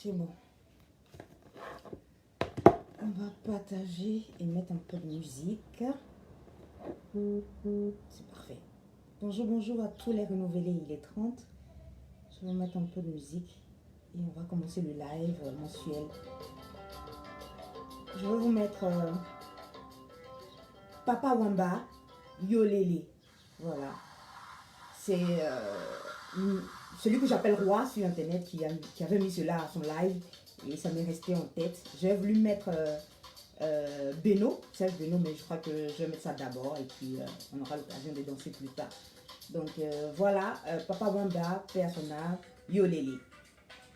C'est bon. On va partager et mettre un peu de musique. C'est parfait. Bonjour, bonjour à tous les renouvelés. Il est 30. Je vais mettre un peu de musique et on va commencer le live mensuel. Je vais vous mettre Papa Wemba, Yolele. Voilà. C'est celui que j'appelle Roi sur Internet qui avait mis cela à son live et ça m'est resté en tête. J'ai voulu mettre Beno, c'est Beno, mais je crois que je vais mettre ça d'abord et puis on aura l'occasion de danser plus tard. Donc voilà, Papa Wemba, personnage, Yolele.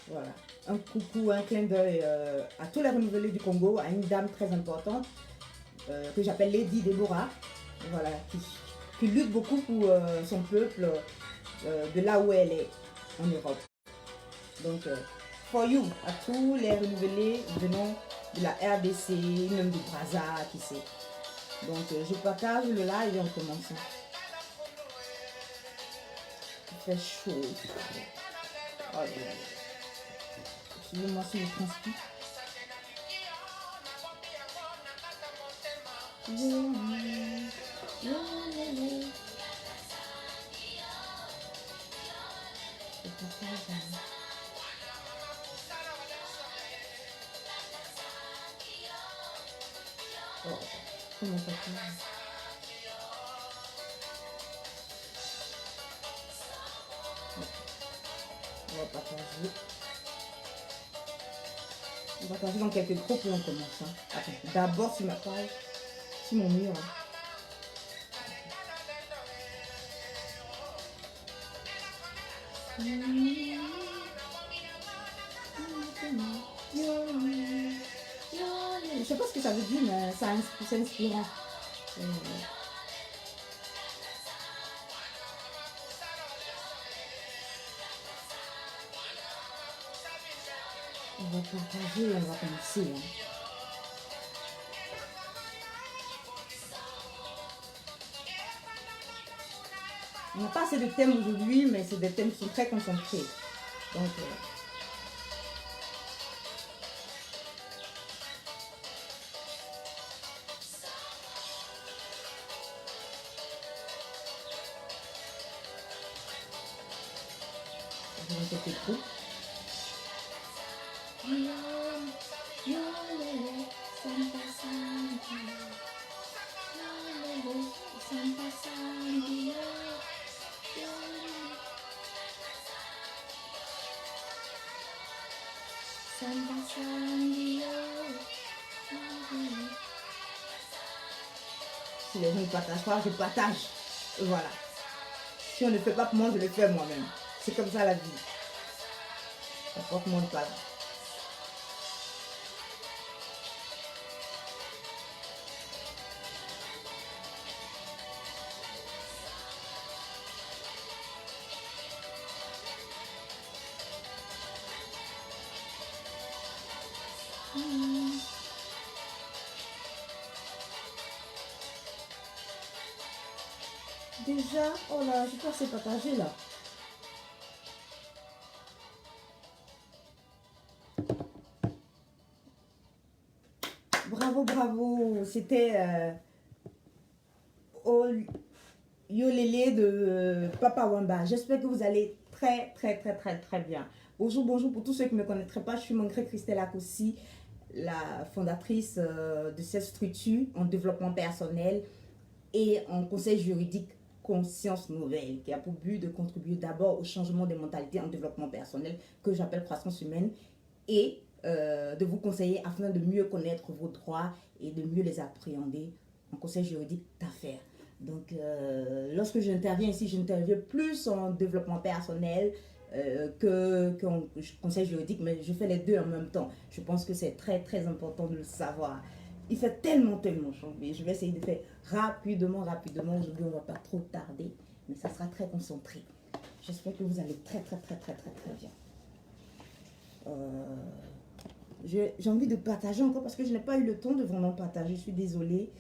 Voilà. Un coucou, un clin d'œil à tous les renouvelés du Congo, à une dame très importante que j'appelle Lady Deborah. Voilà, qui lutte beaucoup pour son peuple de là où elle est, en Europe. Donc, for you, à tous les renouvelés venant de la RDC, même du Brazza, qui sait. Donc, je partage le live et on commence. Il fait chaud. Oh, excusez-moi si je transpire. Oh, comment ça fait? On va partager. On va partager dans quelques groupes et on commence. Hein. D'abord sur ma page, sur mon mur. Hein. Je sais pas ce que ça veut dire, mais c'est inspirant. On va partager et on va commencer. Hein. On n'a pas assez de thèmes aujourd'hui, mais c'est des thèmes qui sont très concentrés. Donc, on va quelques groupes. Si les gens ne partagent pas, je partage. Et voilà. Si on ne fait pas pour moi, je le fais moi-même. C'est comme ça la vie. Ça porte mon pas. Déjà, oh là, je pense que c'est partagé là. Bravo, bravo. C'était Yolele de Papa Wemba. J'espère que vous allez très, très, très, très, très bien. Bonjour, bonjour pour tous ceux qui ne me connaîtraient pas. Je suis Mongré Christelle Akossi, la fondatrice de cette structure en développement personnel et en conseil juridique Conscience Nouvelle, qui a pour but de contribuer d'abord au changement des mentalités en développement personnel, que j'appelle croissance humaine, et de vous conseiller afin de mieux connaître vos droits et de mieux les appréhender en conseil juridique d'affaires. Donc, lorsque j'interviens ici, j'interviens plus en développement personnel qu'en conseil juridique, mais je fais les deux en même temps. Je pense que c'est très, très important de le savoir. Il fait tellement, tellement chaud. Je vais essayer de faire rapidement, rapidement. Aujourd'hui, on ne va pas trop tarder, mais ça sera très concentré. J'espère que vous allez très, très, très, très, très, très bien. J'ai envie de partager encore parce que je n'ai pas eu le temps de vraiment partager. Je suis désolée.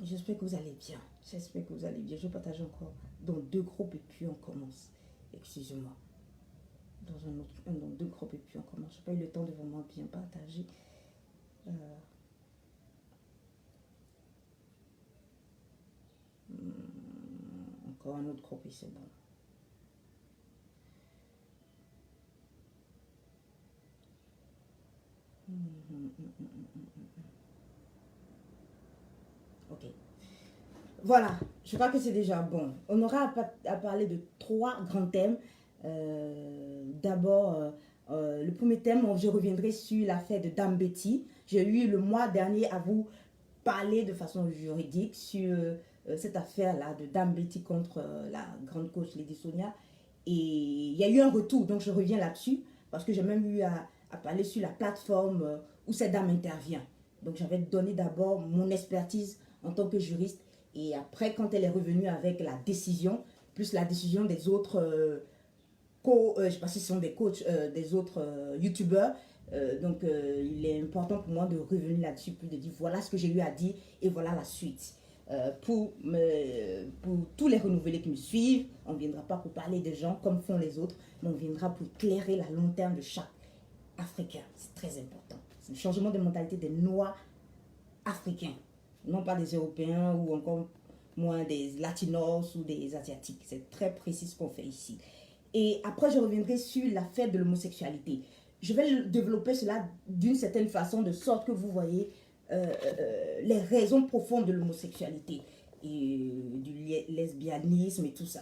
J'espère que vous allez bien. J'espère que vous allez bien. Je partage encore dans 2 groupes et puis on commence. Excusez-moi. dans deux groupes et puis on commence. Je n'ai pas eu le temps de vraiment bien partager. Encore un autre groupe et c'est bon. Ok. Voilà, je crois que c'est déjà bon. On aura à parler de trois grands thèmes. D'abord, le premier thème, je reviendrai sur l'affaire de Dame Betty. J'ai eu le mois dernier à vous parler de façon juridique sur cette affaire-là de Dame Betty contre la grande coach Lady Sonia. Et il y a eu un retour, donc je reviens là-dessus, parce que j'ai même eu à parler sur la plateforme où cette dame intervient. Donc j'avais donné d'abord mon expertise en tant que juriste, et après, quand elle est revenue avec la décision, plus la décision des autres je ne sais pas si ce sont des coachs, des autres youtubeurs, donc il est important pour moi de revenir là-dessus, puis de dire voilà ce que j'ai eu à dire et voilà la suite. Pour tous les renouvelés qui me suivent, on ne viendra pas pour parler des gens comme font les autres, mais on viendra pour éclairer la long terme de chaque Africain. C'est très important. C'est le changement de mentalité des Noirs africains, non pas des Européens ou encore moins des Latinos ou des Asiatiques. C'est très précis ce qu'on fait ici. Et après, je reviendrai sur l'affaire de l'homosexualité. Je vais développer cela d'une certaine façon, de sorte que vous voyez les raisons profondes de l'homosexualité et du lesbianisme et tout ça.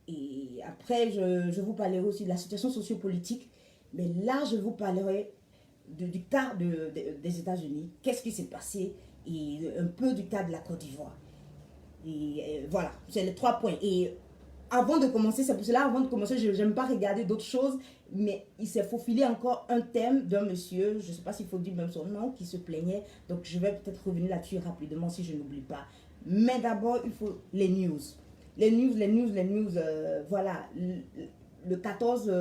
Et après, je vous parlerai aussi de la situation sociopolitique. Mais là, je vous parlerai du cas des États-Unis. Qu'est-ce qui s'est passé et un peu du cas de la Côte d'Ivoire. Et voilà, c'est les trois points. Et avant de commencer, c'est pour cela, avant de commencer, je n'aime pas regarder d'autres choses, mais il s'est faufilé encore un thème d'un monsieur, je ne sais pas s'il faut dire même son nom, qui se plaignait. Donc je vais peut-être revenir là-dessus rapidement si je n'oublie pas. Mais d'abord, il faut les news. Les news, voilà. Le 14,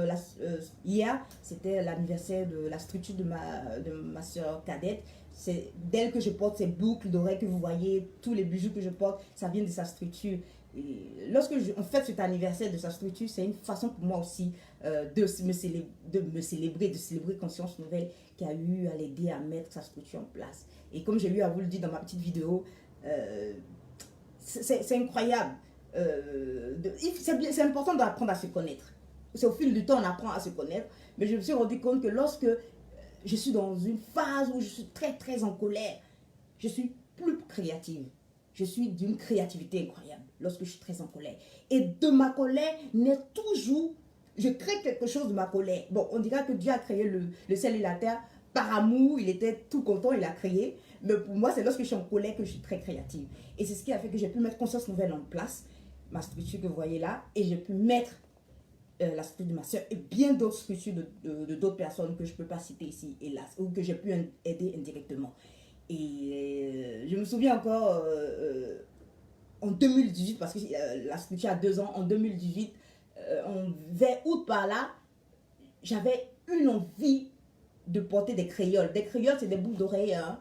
hier, c'était l'anniversaire de la structure de ma soeur cadette. C'est d'elle que je porte ces boucles d'oreilles que vous voyez, tous les bijoux que je porte, ça vient de sa structure. Et lorsque on fête cet anniversaire de sa structure, c'est une façon pour moi aussi de me célébrer, de célébrer Conscience Nouvelle qui a eu à l'aider à mettre sa structure en place. Et comme j'ai eu à vous le dire dans ma petite vidéo, c'est incroyable. C'est important d'apprendre à se connaître. C'est au fil du temps on apprend à se connaître. Mais je me suis rendu compte que lorsque je suis dans une phase où je suis très très en colère, je suis plus créative. Je suis d'une créativité incroyable lorsque je suis très en colère. Et de ma colère naît toujours, je crée quelque chose de ma colère. Bon, on dira que Dieu a créé le ciel et la terre par amour, il était tout content, il a créé. Mais pour moi, c'est lorsque je suis en colère que je suis très créative. Et c'est ce qui a fait que j'ai pu mettre Conscience Nouvelle en place, ma structure que vous voyez là, et j'ai pu mettre la structure de ma soeur et bien d'autres structures de d'autres personnes que je ne peux pas citer ici, hélas, ou que j'ai pu aider indirectement. Et je me souviens encore en 2018, parce que la structure a 2 ans, en 2018, vers août par là, j'avais une envie de porter des créoles. Des créoles, c'est des boucles d'oreilles. Hein.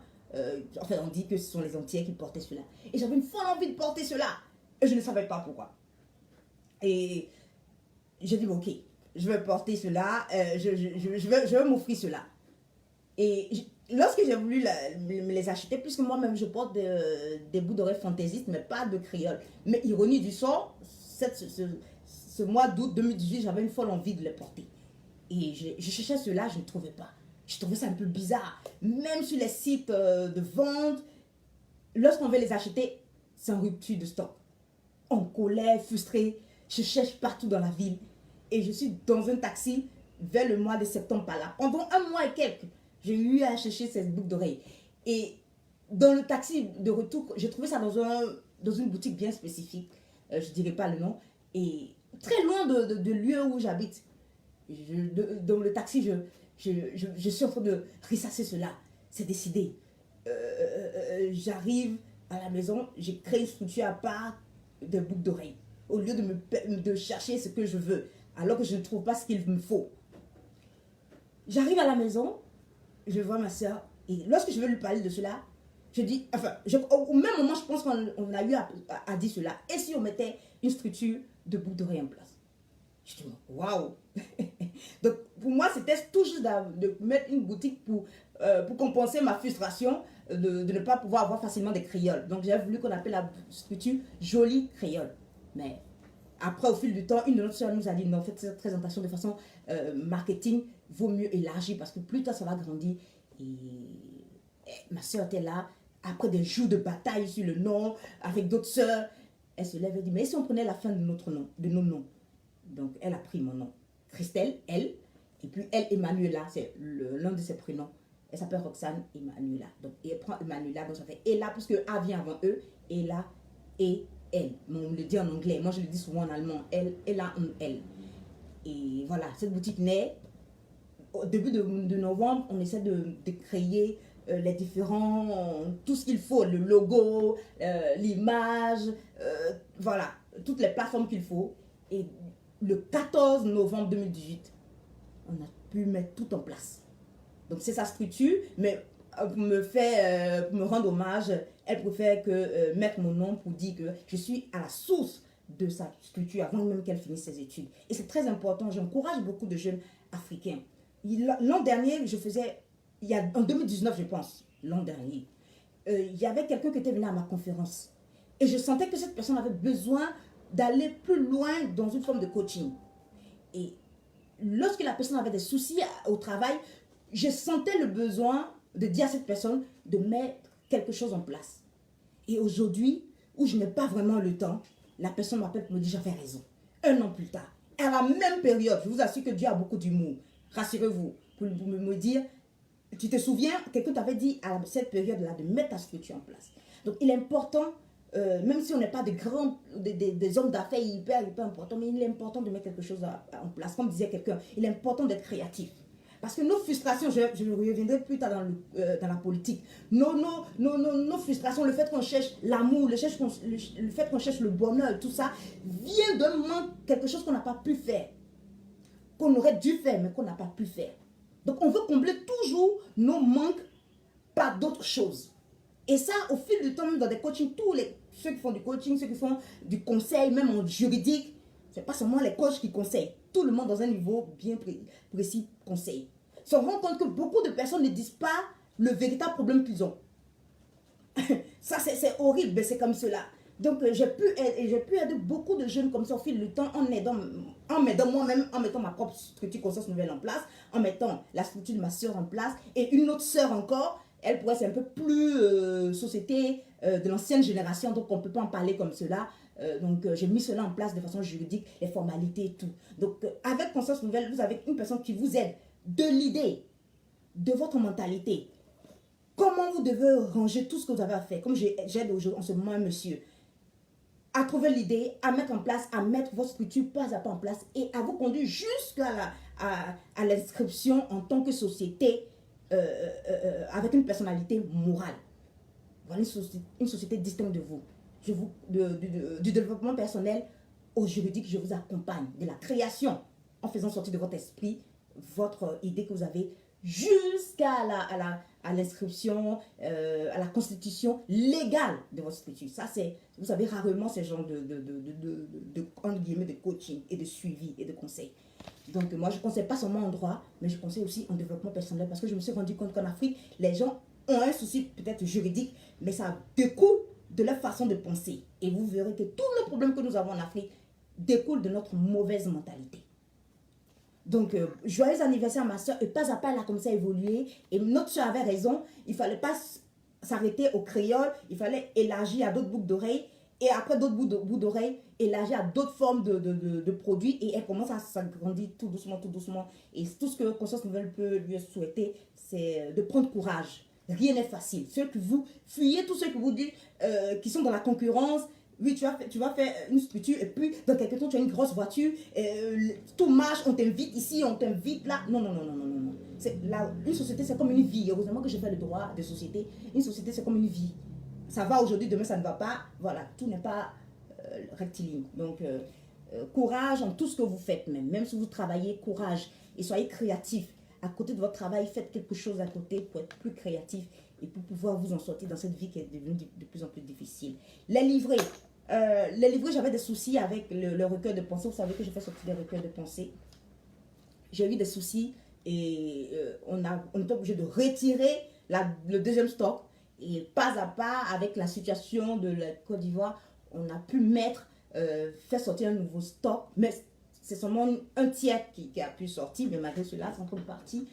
Enfin, on dit que ce sont les Antillais qui portaient cela. Et j'avais une folle envie de porter cela. Et je ne savais pas pourquoi. Et j'ai dit, bon, ok, je vais porter cela, je vais m'offrir cela. Et lorsque j'ai voulu me les acheter, puisque moi-même je porte des boucles d'oreilles fantaisistes, mais pas de créole. Mais ironie du sort, ce mois d'août 2018, j'avais une folle envie de les porter. Et je cherchais cela, je ne trouvais pas. Je trouvais ça un peu bizarre. Même sur les sites de vente, lorsqu'on veut les acheter, c'est en rupture de stock. En colère, frustrée, je cherche partout dans la ville. Et je suis dans un taxi vers le mois de septembre par là. Pendant 1 mois et quelques, j'ai eu à chercher ces boucles d'oreilles. Et dans le taxi de retour, j'ai trouvé ça dans une boutique bien spécifique. Je ne dirai pas le nom. Et très loin de lieu où j'habite. Dans le taxi, je suis en train de ressasser cela. C'est décidé. J'arrive à la maison, j'ai créé une structure à part de boucles d'oreilles. Au lieu de chercher ce que je veux, alors que je ne trouve pas ce qu'il me faut. J'arrive à la maison, je vois ma soeur, et lorsque je veux lui parler de cela, je dis, enfin, au même moment, je pense qu'on a eu à dire cela. Et si on mettait une structure de boucles d'oreilles en place? Je dis, waouh! Donc, pour moi, c'était tout juste de mettre une boutique pour compenser ma frustration de ne pas pouvoir avoir facilement des créoles. Donc, j'ai voulu qu'on appelle la structure Jolie Créole. Mais après, au fil du temps, une de nos soeurs nous a dit non, faites cette présentation de façon marketing, vaut mieux élargir parce que plus tard ça va grandir. Et ma soeur était là, après des jours de bataille sur le nom, avec d'autres soeurs, elle se lève et dit mais si on prenait la fin de notre nom, de nos noms. Donc elle a pris mon nom, Christelle, elle, et puis elle, Emmanuela, c'est l'un de ses prénoms. Elle s'appelle Roxane Emmanuela. Donc elle prend Emmanuela, donc ça fait Ella, puisque A vient avant eux, Ella et elle. On le dit en anglais, moi je le dis souvent en allemand, elle, Ella, elle. Et voilà, cette boutique naît. Au début de novembre, on essaie de créer les différents, tout ce qu'il faut, le logo, l'image, voilà, toutes les plateformes qu'il faut. Et le 14 novembre 2018, on a pu mettre tout en place. Donc c'est sa structure, mais pour me rendre hommage, elle préfère que mettre mon nom pour dire que je suis à la source de sa structure avant même qu'elle finisse ses études. Et c'est très important, j'encourage beaucoup de jeunes africains. L'an dernier, en 2019 je pense, l'an dernier, il y avait quelqu'un qui était venu à ma conférence. Et je sentais que cette personne avait besoin d'aller plus loin dans une forme de coaching. Et lorsque la personne avait des soucis au travail, je sentais le besoin de dire à cette personne de mettre quelque chose en place. Et aujourd'hui, où je n'ai pas vraiment le temps, la personne m'appelle pour me dire j'avais raison. Un an plus tard, à la même période, je vous assure que Dieu a beaucoup d'humour. Rassurez-vous, pour me dire, tu te souviens, quelqu'un t'avait dit à cette période-là de mettre ta structure en place. Donc il est important, même si on n'est pas des hommes d'affaires hyper importants, mais il est important de mettre quelque chose en place. Comme disait quelqu'un, il est important d'être créatif. Parce que nos frustrations, je reviendrai plus tard dans la politique, nos frustrations, le fait qu'on cherche l'amour, le fait qu'on cherche le bonheur, tout ça, vient d'un manque, quelque chose qu'on n'a pas pu faire, qu'on aurait dû faire, mais qu'on n'a pas pu faire. Donc on veut combler toujours nos manques par d'autres choses. Et ça, au fil du temps, même dans des coachings, ceux qui font du coaching, ceux qui font du conseil, même en juridique, ce n'est pas seulement les coachs qui conseillent. Tout le monde dans un niveau bien précis conseille. Se rend compte que beaucoup de personnes ne disent pas le véritable problème qu'ils ont. Ça, c'est horrible, mais c'est comme cela. Donc, j'ai pu aider beaucoup de jeunes comme ça au fil du temps en m'aidant moi-même, en mettant ma propre structure Conscience Nouvelle en place, en mettant la structure de ma soeur en place et une autre soeur encore. Elle pourrait être un peu plus société de l'ancienne génération, donc on ne peut pas en parler comme cela. Donc j'ai mis cela en place de façon juridique, les formalités et tout. Donc avec Conscience Nouvelle, vous avez une personne qui vous aide de l'idée, de votre mentalité. Comment vous devez ranger tout ce que vous avez à faire. Comme j'aide en ce moment un monsieur à trouver l'idée, à mettre en place, à mettre votre structure pas à pas en place et à vous conduire jusqu'à l'inscription en tant que société avec une personnalité morale. Voilà une société distincte de vous. Du développement personnel au juridique, je vous accompagne. De la création, en faisant sortir de votre esprit votre idée que vous avez jusqu'à l'inscription, à la constitution légale de votre structure. Ça, vous savez, rarement ce genre de coaching et de suivi et de conseil. Donc, moi, je ne conseille pas seulement en droit, mais je conseille aussi en développement personnel parce que je me suis rendu compte qu'en Afrique, les gens ont un souci peut-être juridique, mais ça découle de leur façon de penser. Et vous verrez que tous les problèmes que nous avons en Afrique découlent de notre mauvaise mentalité. Donc, joyeux anniversaire à ma soeur. Et pas à pas, elle a commencé à évoluer. Et notre soeur avait raison. Il ne fallait pas s'arrêter au créole. Il fallait élargir à d'autres boucles d'oreilles. Et après d'autres bouts d'oreilles, élargir à d'autres formes de produits. Et elle commence à s'agrandir tout doucement, tout doucement. Et tout ce que Conscience Nouvelle peut lui souhaiter, c'est de prendre courage. Rien n'est facile. Ceux que vous fuyez, tous ceux que vous dites qui sont dans la concurrence. Oui, tu vas faire une structure et puis dans quelques temps, tu as une grosse voiture, tout marche, on t'invite ici, on t'invite là. Non. Une société, c'est comme une vie. Heureusement que je fais le droit de société. Une société, c'est comme une vie. Ça va aujourd'hui, demain, ça ne va pas. Voilà, tout n'est pas rectiligne. Donc, courage en tout ce que vous faites, même si vous travaillez, courage. Et soyez créatif. À côté de votre travail, faites quelque chose à côté pour être plus créatif et pour pouvoir vous en sortir dans cette vie qui est devenue de plus en plus difficile. Les livrets, j'avais des soucis avec le recueil de pensée. Vous savez que je fais sortir des recueils de pensée. j'ai eu des soucis et on est obligé de retirer le deuxième stock. Et pas à pas, avec la situation de la Côte d'Ivoire, on a pu faire sortir un nouveau stock. Mais c'est seulement un tiers qui a pu sortir, mais malgré cela, c'est encore parti.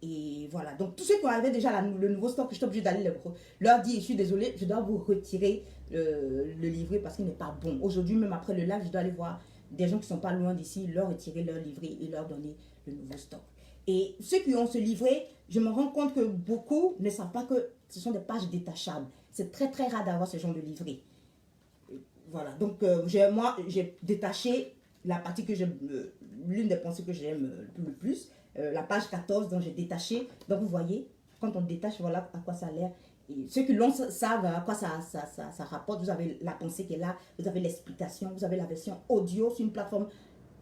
Et voilà, donc tous ceux qui avaient déjà le nouveau stock, je suis obligée d'aller leur dire, je suis désolée, je dois vous retirer le livret parce qu'il n'est pas bon. Aujourd'hui, même après le live, je dois aller voir des gens qui ne sont pas loin d'ici, leur retirer leur livret et leur donner le nouveau stock. Et ceux qui ont ce livret, je me rends compte que beaucoup ne savent pas que ce sont des pages détachables. C'est très très rare d'avoir ce genre de livret. Voilà, donc moi j'ai détaché la partie que j'aime, l'une des pensées que j'aime le plus, la page 14 dont j'ai détaché. Donc vous voyez, quand on détache, voilà à quoi ça a l'air. Et ceux qui l'ont savent à quoi ça rapporte. Vous avez la pensée qui est là, vous avez l'explication, vous avez la version audio sur une plateforme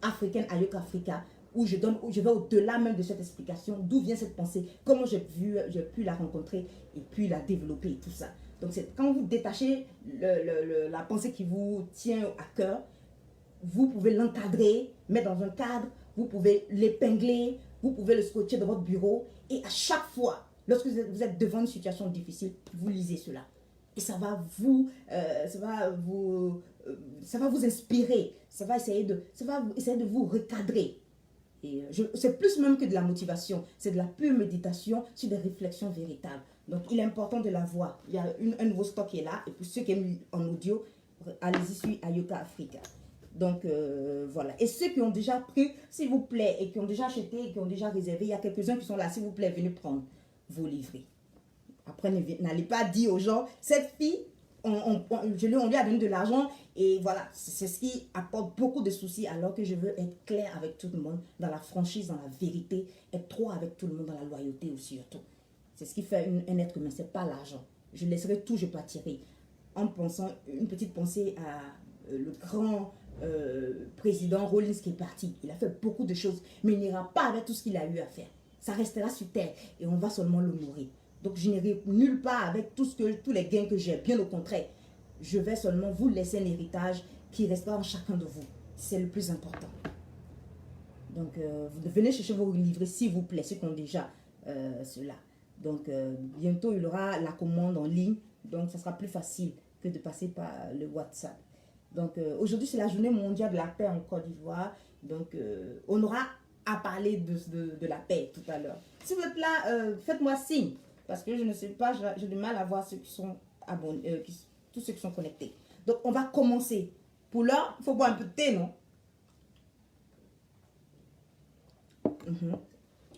africaine, Ayoka Africa, où je vais au-delà même de cette explication, d'où vient cette pensée, comment j'ai pu la rencontrer et puis la développer et tout ça. Donc c'est quand vous détachez la pensée qui vous tient à cœur, vous pouvez l'encadrer, mettre dans un cadre, vous pouvez l'épingler, vous pouvez le scotcher dans votre bureau et à chaque fois, lorsque vous êtes devant une situation difficile, vous lisez cela. Et ça va vous inspirer, ça va essayer de vous recadrer. C'est plus même que de la motivation, c'est de la pure méditation sur des réflexions véritables. Donc il est important de la voir. Il y a un nouveau stock qui est là. Et pour ceux qui aiment en audio, allez-y sur Ayoka Africa. Donc voilà. Et ceux qui ont déjà pris, s'il vous plaît, et qui ont déjà acheté, et qui ont déjà réservé, il y a quelques-uns qui sont là, s'il vous plaît, venez prendre vos livrets. Après, n'allez pas dire aux gens, cette fille, on lui a donné de l'argent et voilà, c'est ce qui apporte beaucoup de soucis alors que je veux être clair avec tout le monde, dans la franchise, dans la vérité, être droit avec tout le monde, dans la loyauté aussi surtout. C'est ce qui fait un être humain, c'est pas l'argent. Je laisserai tout, je partirai. En pensant, une petite pensée à le grand président Rollins qui est parti. Il a fait beaucoup de choses, mais il n'ira pas avec tout ce qu'il a eu à faire. Ça restera sur terre et on va seulement l'honorer. Donc, je n'irai nulle part avec tous les gains que j'ai. Bien au contraire, je vais seulement vous laisser un héritage qui restera en chacun de vous. C'est le plus important. Donc, vous venez chercher vos livrets, s'il vous plaît, ceux qui ont déjà cela. Donc, bientôt, il y aura la commande en ligne. Donc, ça sera plus facile que de passer par le WhatsApp. Donc, aujourd'hui, c'est la journée mondiale de la paix en Côte d'Ivoire. Donc, on aura à parler de la paix tout à l'heure. Si vous êtes là, faites-moi signe. Parce que je ne sais pas, j'ai du mal à voir ceux qui sont abonnés, tous ceux qui sont connectés. Donc, on va commencer. Pour l'heure, il faut boire un peu de thé, non?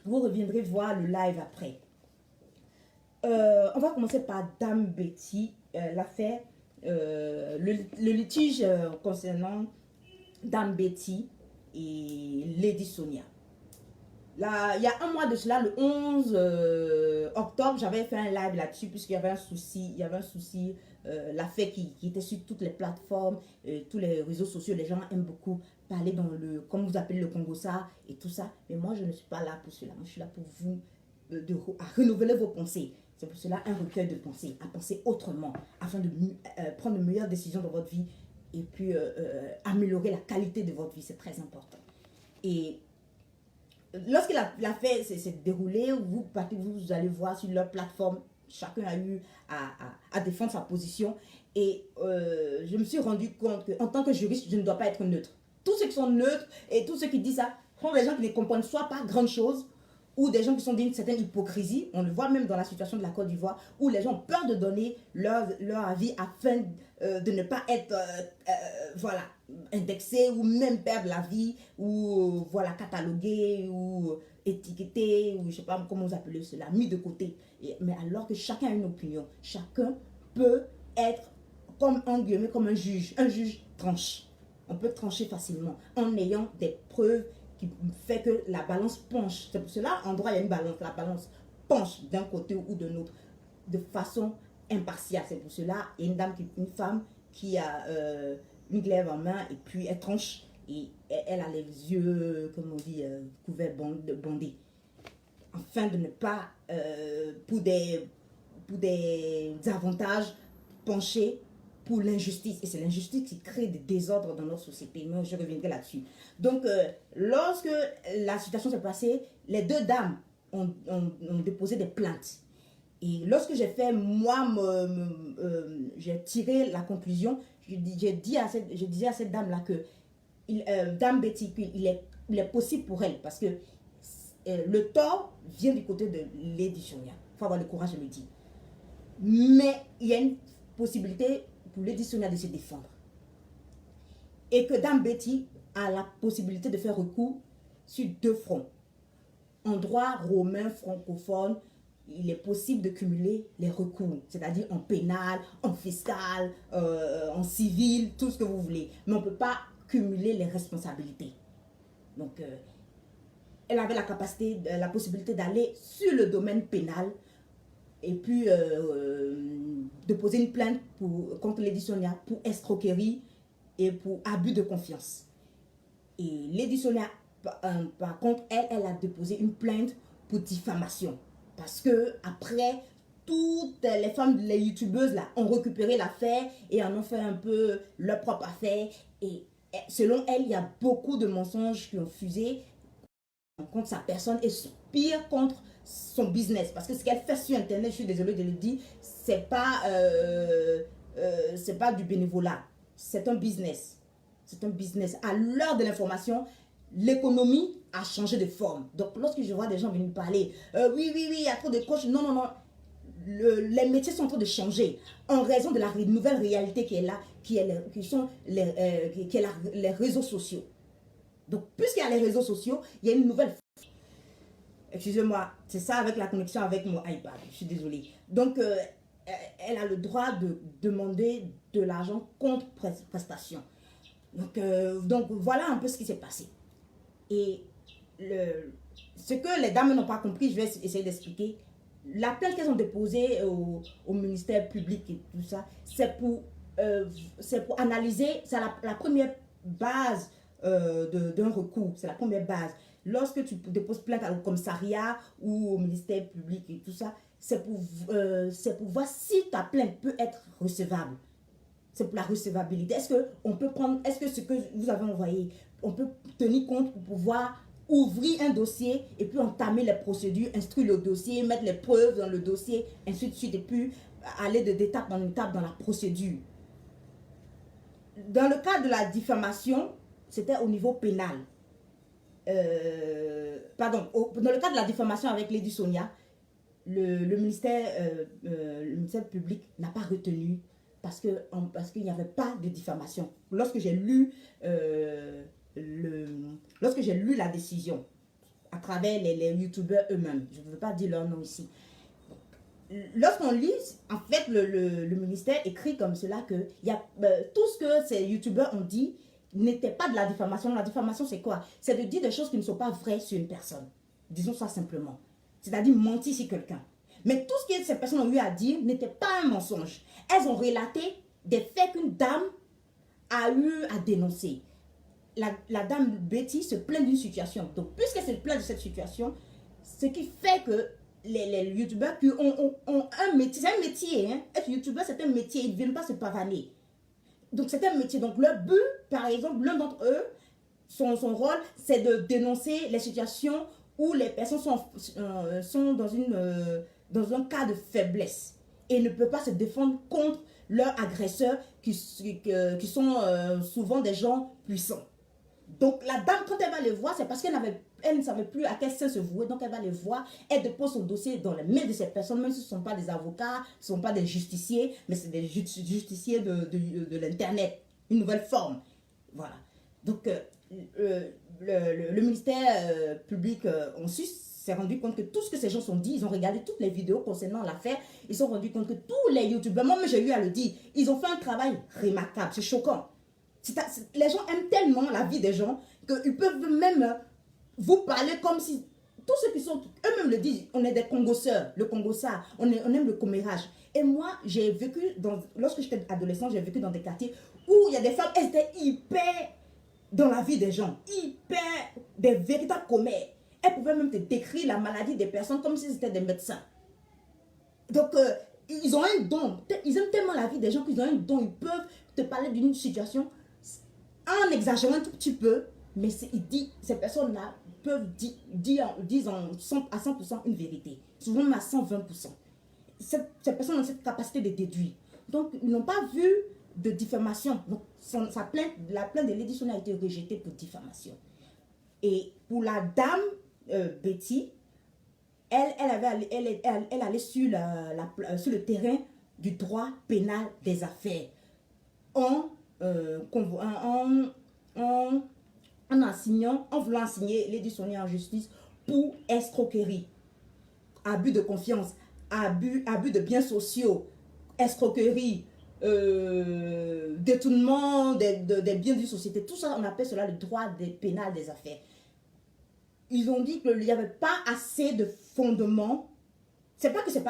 Vous reviendrez voir le live après. On va commencer par Dame Betty, l'affaire, le litige concernant Dame Betty et Lady Sonia. Là, il y a un mois de cela, le 11 octobre, j'avais fait un live là-dessus puisqu'il y avait un souci, l'affaire qui était sur toutes les plateformes, tous les réseaux sociaux. Les gens aiment beaucoup parler dans comme vous appelez le Congossa et tout ça. Mais moi, je ne suis pas là pour cela. Moi, je suis là pour vous, à renouveler vos pensées. C'est pour cela un recueil de pensées, à penser autrement, afin de prendre de meilleures décisions dans votre vie et puis améliorer la qualité de votre vie. C'est très important. Et lorsque l'affaire s'est déroulée, vous allez voir sur leur plateforme, chacun a eu à défendre sa position. Et je me suis rendu compte qu'en tant que juriste, je ne dois pas être neutre. Tous ceux qui sont neutres et tous ceux qui disent ça sont des gens qui ne comprennent soit pas grand chose, ou des gens qui sont d'une certaine hypocrisie. On le voit même dans la situation de la Côte d'Ivoire, où les gens ont peur de donner leur avis afin de ne pas être indexés ou même perdre la vie ou catalogués ou étiquetés ou je ne sais pas comment vous appelez cela, mis de côté. Mais alors que chacun a une opinion, chacun peut être comme un juge tranche. On peut trancher facilement en ayant des preuves qui fait que la balance penche. C'est pour cela, en droit, il y a une balance. La balance penche d'un côté ou de l'autre de façon impartiale. C'est pour cela, il y a une femme qui a une glaive en main et puis elle tranche et elle a les yeux, comme on dit, couverts bandés. Afin de ne pas, pour des avantages, pencher pour l'injustice. Et c'est l'injustice qui crée des désordres dans notre société. Mais je reviendrai là-dessus. Donc, lorsque la situation s'est passée, les deux dames ont déposé des plaintes. Et lorsque j'ai fait, moi, j'ai tiré la conclusion, je disais à cette dame-là que, Dame Betty, qu'il est possible pour elle, parce que le tort vient du côté de Lady Sonia. Il faut avoir le courage de le dire. Mais il y a une possibilité pour Lady Sonia de se défendre. Et que Dame Betty a la possibilité de faire recours sur deux fronts. En droit romain francophone, il est possible de cumuler les recours, c'est-à-dire en pénal, en fiscal, en civil, tout ce que vous voulez. Mais on ne peut pas cumuler les responsabilités. Donc, elle avait la capacité, la possibilité d'aller sur le domaine pénal et puis de poser une plainte contre Lady Sonia pour escroquerie et pour abus de confiance. Et Lady Sonia, par contre, elle a déposé une plainte pour diffamation. Parce que après, toutes les femmes, les youtubeuses là, ont récupéré l'affaire et en ont fait un peu leur propre affaire. Et selon elle, il y a beaucoup de mensonges qui ont fusé contre sa personne et pire contre son business. Parce que ce qu'elle fait sur Internet, je suis désolée de le dire, c'est pas du bénévolat. C'est un business. C'est un business. À l'heure de l'information, l'économie a changé de forme. Donc, lorsque je vois des gens venir me parler, oui, il y a trop de coachs. Non, non, non. Les métiers sont en train de changer en raison de la nouvelle réalité qui est là, qui est les réseaux sociaux. Donc, puisqu'il y a les réseaux sociaux, il y a une nouvelle... Excusez-moi, c'est ça avec la connexion avec mon iPad. Je suis désolée. Donc, elle a le droit de demander de l'argent contre prestation. Donc, voilà un peu ce qui s'est passé. Et ce que les dames n'ont pas compris, je vais essayer d'expliquer. La plainte qu'elles ont déposée au ministère public et tout ça, c'est pour analyser, c'est la première base d'un recours, c'est la première base. Lorsque tu déposes plainte au commissariat ou au ministère public et tout ça, c'est pour voir si ta plainte peut être recevable. C'est pour la recevabilité. Est-ce que ce que vous avez envoyé, on peut tenir compte pour pouvoir ouvrir un dossier et puis entamer les procédures, instruire le dossier, mettre les preuves dans le dossier, ainsi de suite, et puis aller d'étape en étape dans la procédure. Dans le cas de la diffamation, c'était au niveau pénal. Dans le cas de la diffamation avec Lady Sonia, le ministère public n'a pas retenu parce qu'il n'y avait pas de diffamation. Lorsque j'ai lu la décision à travers les youtubeurs eux-mêmes, je ne veux pas dire leur nom ici. Lorsqu'on lit, en fait, le ministère écrit comme cela que tout ce que ces youtubeurs ont dit n'était pas de la diffamation. La diffamation, c'est quoi? C'est de dire des choses qui ne sont pas vraies sur une personne. Disons ça simplement. C'est-à-dire mentir sur quelqu'un. Mais tout ce que ces personnes ont eu à dire n'était pas un mensonge. Elles ont relaté des faits qu'une dame a eu à dénoncer. La dame Betty se plaint d'une situation. Donc, puisqu'elle se plaint de cette situation, ce qui fait que les youtubeurs qui ont un métier, c'est un métier, hein? Être youtubeur, c'est un métier, ils ne viennent pas se pavaner. Donc, c'est un métier. Donc, leur but, par exemple, l'un d'entre eux, son rôle, c'est de dénoncer les situations où les personnes sont dans un cas de faiblesse et ne peuvent pas se défendre contre leurs agresseurs qui sont souvent des gens puissants. Donc, la dame, quand elle va les voir, c'est parce qu'elle ne savait plus à quel sens se vouer. Donc, elle va les voir. Elle dépose son dossier dans les mains de ces personnes, même si ce ne sont pas des avocats, ce ne sont pas des justiciers, mais c'est des justiciers de l'Internet. Une nouvelle forme. Voilà. Donc, le ministère public ensuite s'est rendu compte que tout ce que ces gens sont dit, ils ont regardé toutes les vidéos concernant l'affaire, ils se sont rendus compte que tous les youtubeurs, moi j'ai eu à le dire, ils ont fait un travail remarquable, c'est choquant. Les gens aiment tellement la vie des gens qu'ils peuvent même vous parler comme si... Tous ceux qui sont... Eux-mêmes le disent, on est des congosseurs, le congossa, on aime le commérage. Et moi, j'ai vécu, lorsque j'étais adolescente, j'ai vécu dans des quartiers où il y a des femmes, elles étaient hyper dans la vie des gens, hyper, des véritables commères. Elles pouvaient même te décrire la maladie des personnes comme si c'était des médecins. Donc, ils ont un don. Ils aiment tellement la vie des gens qu'ils ont un don. Ils peuvent te parler d'une situation en exagérant un tout petit peu, mais ces personnes-là peuvent dire à 100% une vérité. Souvent même à 120%. Ces personnes ont cette capacité de déduire. Donc, ils n'ont pas vu de diffamation. Donc, la plainte de Lady Sonia a été rejetée pour diffamation. Et pour la dame Betty, elle allait sur le terrain du droit pénal des affaires en voulant assigner Lady Sonia en justice pour escroquerie, abus de confiance, abus de biens sociaux, escroquerie, détournement des biens d'une société. Tout ça, on appelle cela le droit pénal des affaires. Ils ont dit qu'il n'y avait pas assez de fondements. C'est pas que ça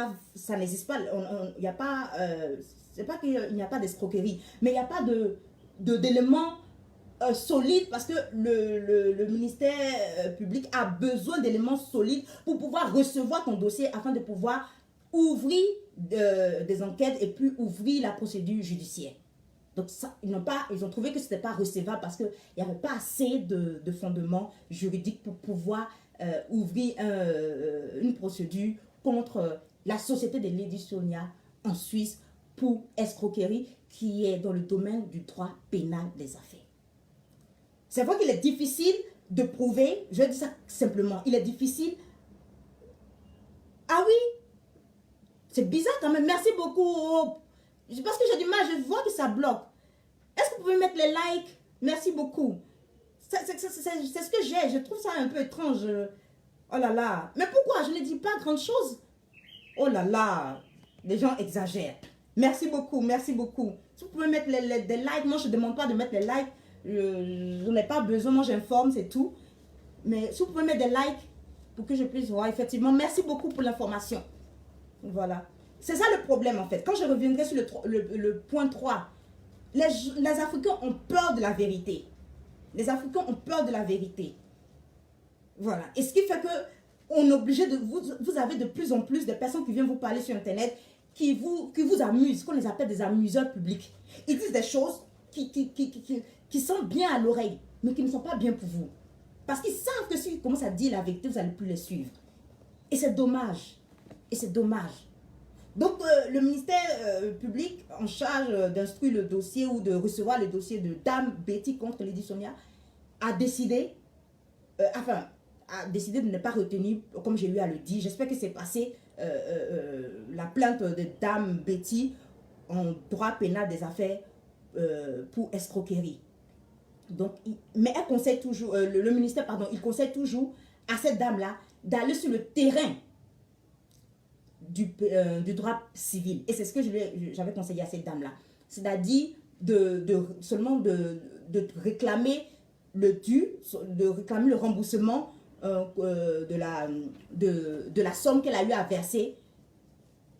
n'existe pas. Il n'y a pas, c'est pas qu'il n'y a pas d'escroquerie, mais il n'y a pas d'éléments solides, parce que le ministère public a besoin d'éléments solides pour pouvoir recevoir ton dossier afin de pouvoir ouvrir des enquêtes et puis ouvrir la procédure judiciaire. Donc ça, ils ont trouvé que ce n'était pas recevable parce qu'il n'y avait pas assez de fondements juridiques pour pouvoir ouvrir une procédure contre la société de Lady Sonia en Suisse pour escroquerie, qui est dans le domaine du droit pénal des affaires. C'est vrai qu'il est difficile de prouver, je dis ça simplement, il est difficile. Ah oui, c'est bizarre quand même, merci beaucoup. Parce que j'ai du mal, je vois que ça bloque. Est-ce que vous pouvez mettre les likes? Merci beaucoup. C'est ce que j'ai, je trouve ça un peu étrange. Oh là là, mais pourquoi? Je ne dis pas grande chose. Oh là là, les gens exagèrent. Merci beaucoup, merci beaucoup. Si vous pouvez mettre des likes, moi je ne demande pas de mettre les likes. Je n'ai pas besoin, moi j'informe, c'est tout. Mais si vous pouvez mettre des likes pour que je puisse voir, effectivement, merci beaucoup pour l'information. Voilà. C'est ça le problème en fait. Quand je reviendrai sur le point 3, les Africains ont peur de la vérité. Les Africains ont peur de la vérité. Voilà. Et ce qui fait que on est obligé de vous avez de plus en plus de personnes qui viennent vous parler sur Internet, qui vous amusent, qu'on les appelle des amuseurs publics. Ils disent des choses qui sont bien à l'oreille, mais qui ne sont pas bien pour vous. Parce qu'ils savent que s'ils commencent à dire la vérité, vous n'allez plus les suivre. Et c'est dommage. Et c'est dommage. Donc, le ministère public en charge d'instruire le dossier ou de recevoir le dossier de Dame Betty contre Lady Sonia a décidé, a décidé de ne pas retenir, comme j'ai eu à le dire. J'espère que c'est passé la plainte de Dame Betty en droit pénal des affaires pour escroquerie. Donc, mais elle conseille toujours, le ministère, pardon, il conseille toujours à cette dame-là d'aller sur le terrain du droit civil. Et c'est ce que j'avais conseillé à cette dame-là. C'est-à-dire seulement de réclamer le dû, de réclamer le remboursement de la somme qu'elle a eu à verser.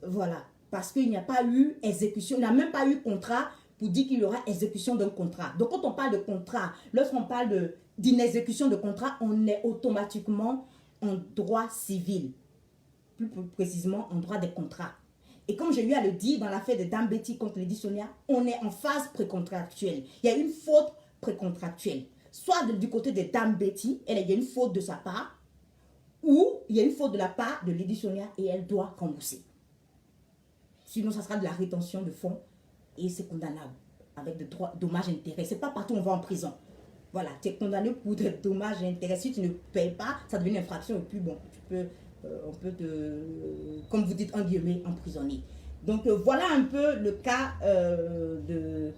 Voilà. Parce qu'il n'y a pas eu exécution, il n'y a même pas eu contrat pour dire qu'il y aura exécution d'un contrat. Donc, quand on parle de contrat, lorsqu'on parle d'inexécution de contrat, on est automatiquement en droit civil. Plus précisément en droit des contrats. Et comme j'ai eu à le dire dans l'affaire de Dame Betty contre Lady Sonia, on est en phase précontractuelle. Il y a une faute précontractuelle. Soit du côté de Dame Betty, il y a une faute de sa part, ou il y a une faute de la part de Lady Sonia et elle doit rembourser. Sinon, ça sera de la rétention de fonds et c'est condamnable avec de dommages et intérêts. C'est pas partout où on va en prison. Voilà, tu es condamné pour des dommages et intérêts. Si tu ne payes pas, ça devient une infraction et puis bon, on peut comme vous dites, en guillemets, emprisonner. Donc voilà un peu le cas de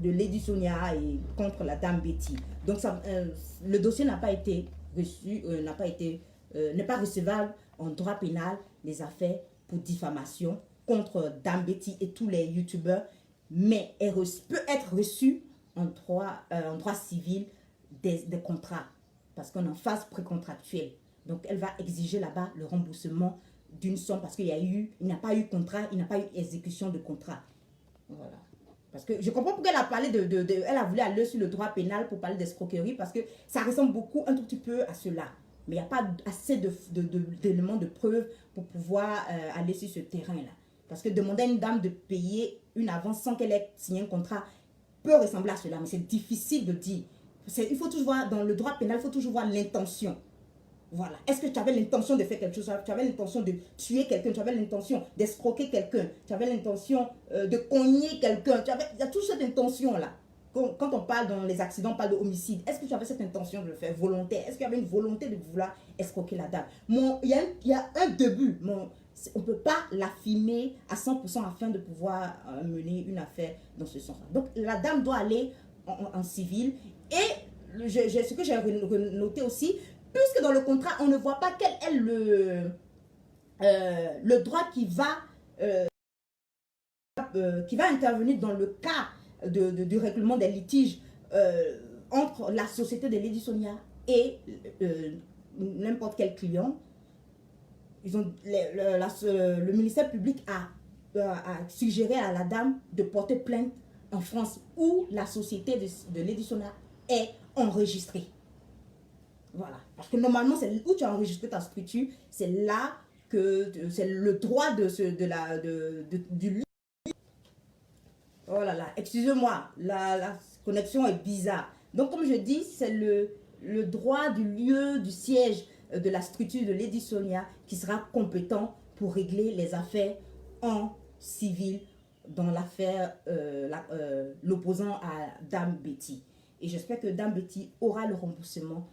Lady Sonia et contre la Dame Betty. Donc le dossier n'a pas été reçu, n'est pas recevable en droit pénal, les affaires pour diffamation contre Dame Betty et tous les youtubeurs, mais peut être reçu en droit civil des contrats, parce qu'on est en phase précontractuelle. Donc, elle va exiger là-bas le remboursement d'une somme parce qu'il n'y a pas eu contrat, il n'y a pas eu exécution de contrat. Voilà. Parce que je comprends pourquoi elle a parlé elle a voulu aller sur le droit pénal pour parler d'escroquerie, parce que ça ressemble beaucoup, un tout petit peu à cela. Mais il n'y a pas assez d'éléments de preuve pour pouvoir aller sur ce terrain-là. Parce que demander à une dame de payer une avance sans qu'elle ait signé un contrat peut ressembler à cela, mais c'est difficile de dire. Il faut toujours voir, dans le droit pénal, il faut toujours voir l'intention. Voilà. Est-ce que tu avais l'intention de faire quelque chose? Tu avais l'intention de tuer quelqu'un? Tu avais l'intention d'escroquer quelqu'un? Tu avais l'intention de cogner quelqu'un? Il y a toute cette intention-là. Quand on parle dans les accidents, on parle de homicide. Est-ce que tu avais cette intention de le faire volontaire? Est-ce qu'il y avait une volonté de vouloir escroquer la dame? Il y a un début. On ne peut pas l'affirmer à 100% afin de pouvoir mener une affaire dans ce sens-là. Donc, la dame doit aller en civil. Et ce que j'ai noté aussi, puisque dans le contrat, on ne voit pas quel est le droit qui va intervenir dans le cas du règlement des litiges entre la société de Lady Sonia et n'importe quel client. Le ministère public a suggéré à la dame de porter plainte en France où la société de Lady Sonia est enregistrée. Voilà. Parce que normalement, c'est où tu as enregistré ta structure, c'est là que c'est le droit du lieu. Oh là là, excusez-moi, la connexion est bizarre. Donc, comme je dis, c'est le droit du lieu, du siège de la structure de Lady Sonia qui sera compétent pour régler les affaires en civil dans l'affaire l'opposant à Dame Betty. Et j'espère que Dame Betty aura le remboursement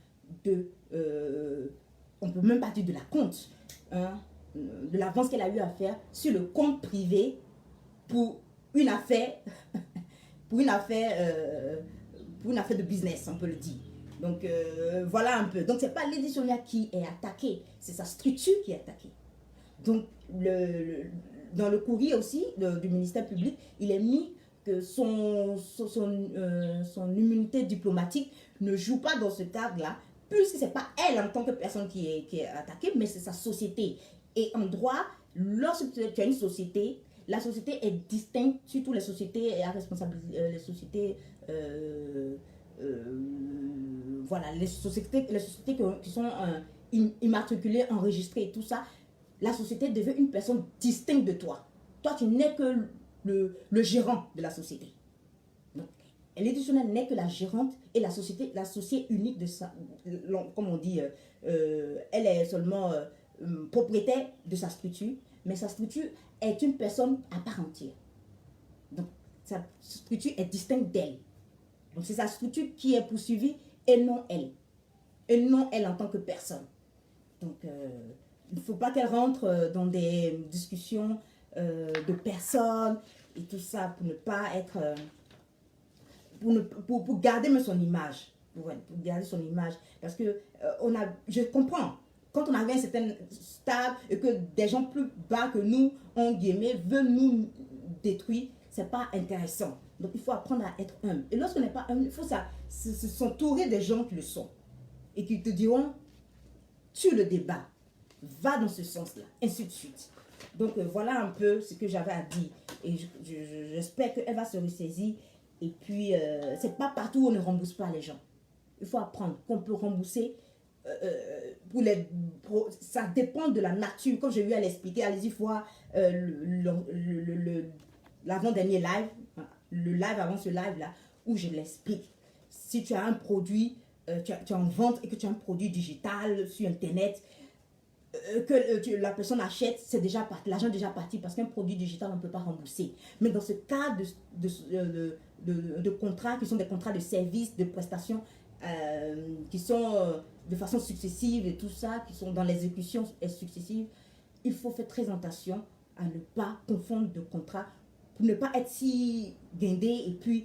on ne peut même pas dire de la compte, hein, de l'avance qu'elle a eu à faire sur le compte privé pour une affaire, pour une affaire de business, on peut le dire. Donc, voilà un peu. Donc, ce n'est pas Lady Sonia qui est attaquée, c'est sa structure qui est attaquée. Donc, dans le courrier aussi du ministère public, il est mis que son immunité diplomatique ne joue pas dans ce cadre-là, puisque ce n'est pas elle en tant que personne qui est attaquée, mais c'est sa société. Et en droit, lorsque tu as une société, la société est distincte, surtout les sociétés à responsabilité, les sociétés, voilà, les sociétés qui sont immatriculées, enregistrées et tout ça. La société devient une personne distincte de toi. Toi, tu n'es que le gérant de la société. Donc, Lady Sonia n'est que la gérante et la société, l'associée unique de ça. Comme on dit, elle est seulement propriétaire de sa structure, mais sa structure est une personne à part entière. Donc, sa structure est distincte d'elle. Donc, c'est sa structure qui est poursuivie et non elle. Et non elle en tant que personne. Donc, il ne faut pas qu'elle rentre dans des discussions de personnes et tout ça pour ne pas être... pour garder même son image. Pour garder son image. Parce que je comprends. Quand on arrive à un certain stade et que des gens plus bas que nous, en guillemets, veulent nous détruire, c'est pas intéressant. Donc, il faut apprendre à être humble. Et lorsqu'on n'est pas humble, il faut s'entourer des gens qui le sont. Et qui te diront, tue le débat. Va dans ce sens-là, ainsi de suite. Donc, voilà un peu ce que j'avais à dire. Et j'espère qu'elle va se ressaisir. Et puis, c'est pas partout où on ne rembourse pas les gens. Il faut apprendre qu'on peut rembourser. Ça dépend de la nature. Comme j'ai eu à l'expliquer, allez-y voir l'avant-dernier live, le live avant ce live-là, où je l'explique. Si tu as un produit, tu es en vente et que tu as un produit digital sur Internet, que la personne achète, c'est déjà parti, l'argent est déjà parti parce qu'un produit digital, on ne peut pas rembourser. Mais dans ce cas de contrats qui sont des contrats de services, de prestations, qui sont de façon successive et tout ça, qui sont dans l'exécution successive, il faut faire très attention à ne pas confondre de contrats pour ne pas être si guindé et puis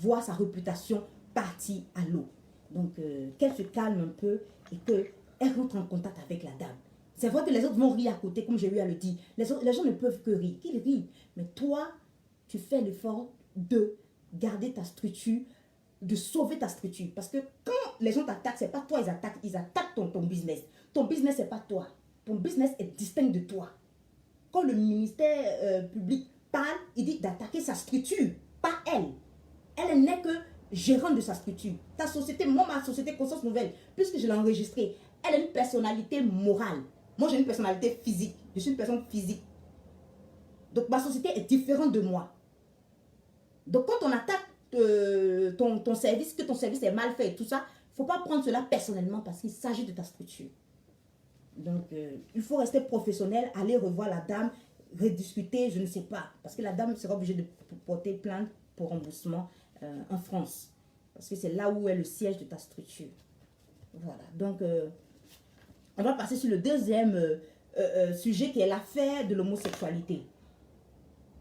voir sa réputation partir à l'eau. Donc, qu'elle se calme un peu et qu'elle rentre en contact avec la dame. C'est vrai que les autres vont rire à côté, comme j'ai eu à le dire. Les gens ne peuvent que rire. Qu'ils rient. Mais toi, tu fais l'effort de garder ta structure, de sauver ta structure. Parce que quand les gens t'attaquent, ce n'est pas toi, ils attaquent ton business. Ton business, ce n'est pas toi. Ton business est distinct de toi. Quand le ministère public parle, il dit d'attaquer sa structure, pas elle. Elle n'est que gérante de sa structure. Ta société, moi, ma société Conscience Nouvelle, puisque je l'ai enregistrée, elle a une personnalité morale. Moi, j'ai une personnalité physique. Je suis une personne physique. Donc ma société est différente de moi. Donc quand on attaque ton service, que ton service est mal fait et tout ça, il ne faut pas prendre cela personnellement parce qu'il s'agit de ta structure. Donc il faut rester professionnel, aller revoir la dame, rediscuter, je ne sais pas. Parce que la dame sera obligée de porter plainte pour remboursement en France. Parce que c'est là où est le siège de ta structure. Voilà, donc on va passer sur le deuxième sujet qui est l'affaire de l'homosexualité.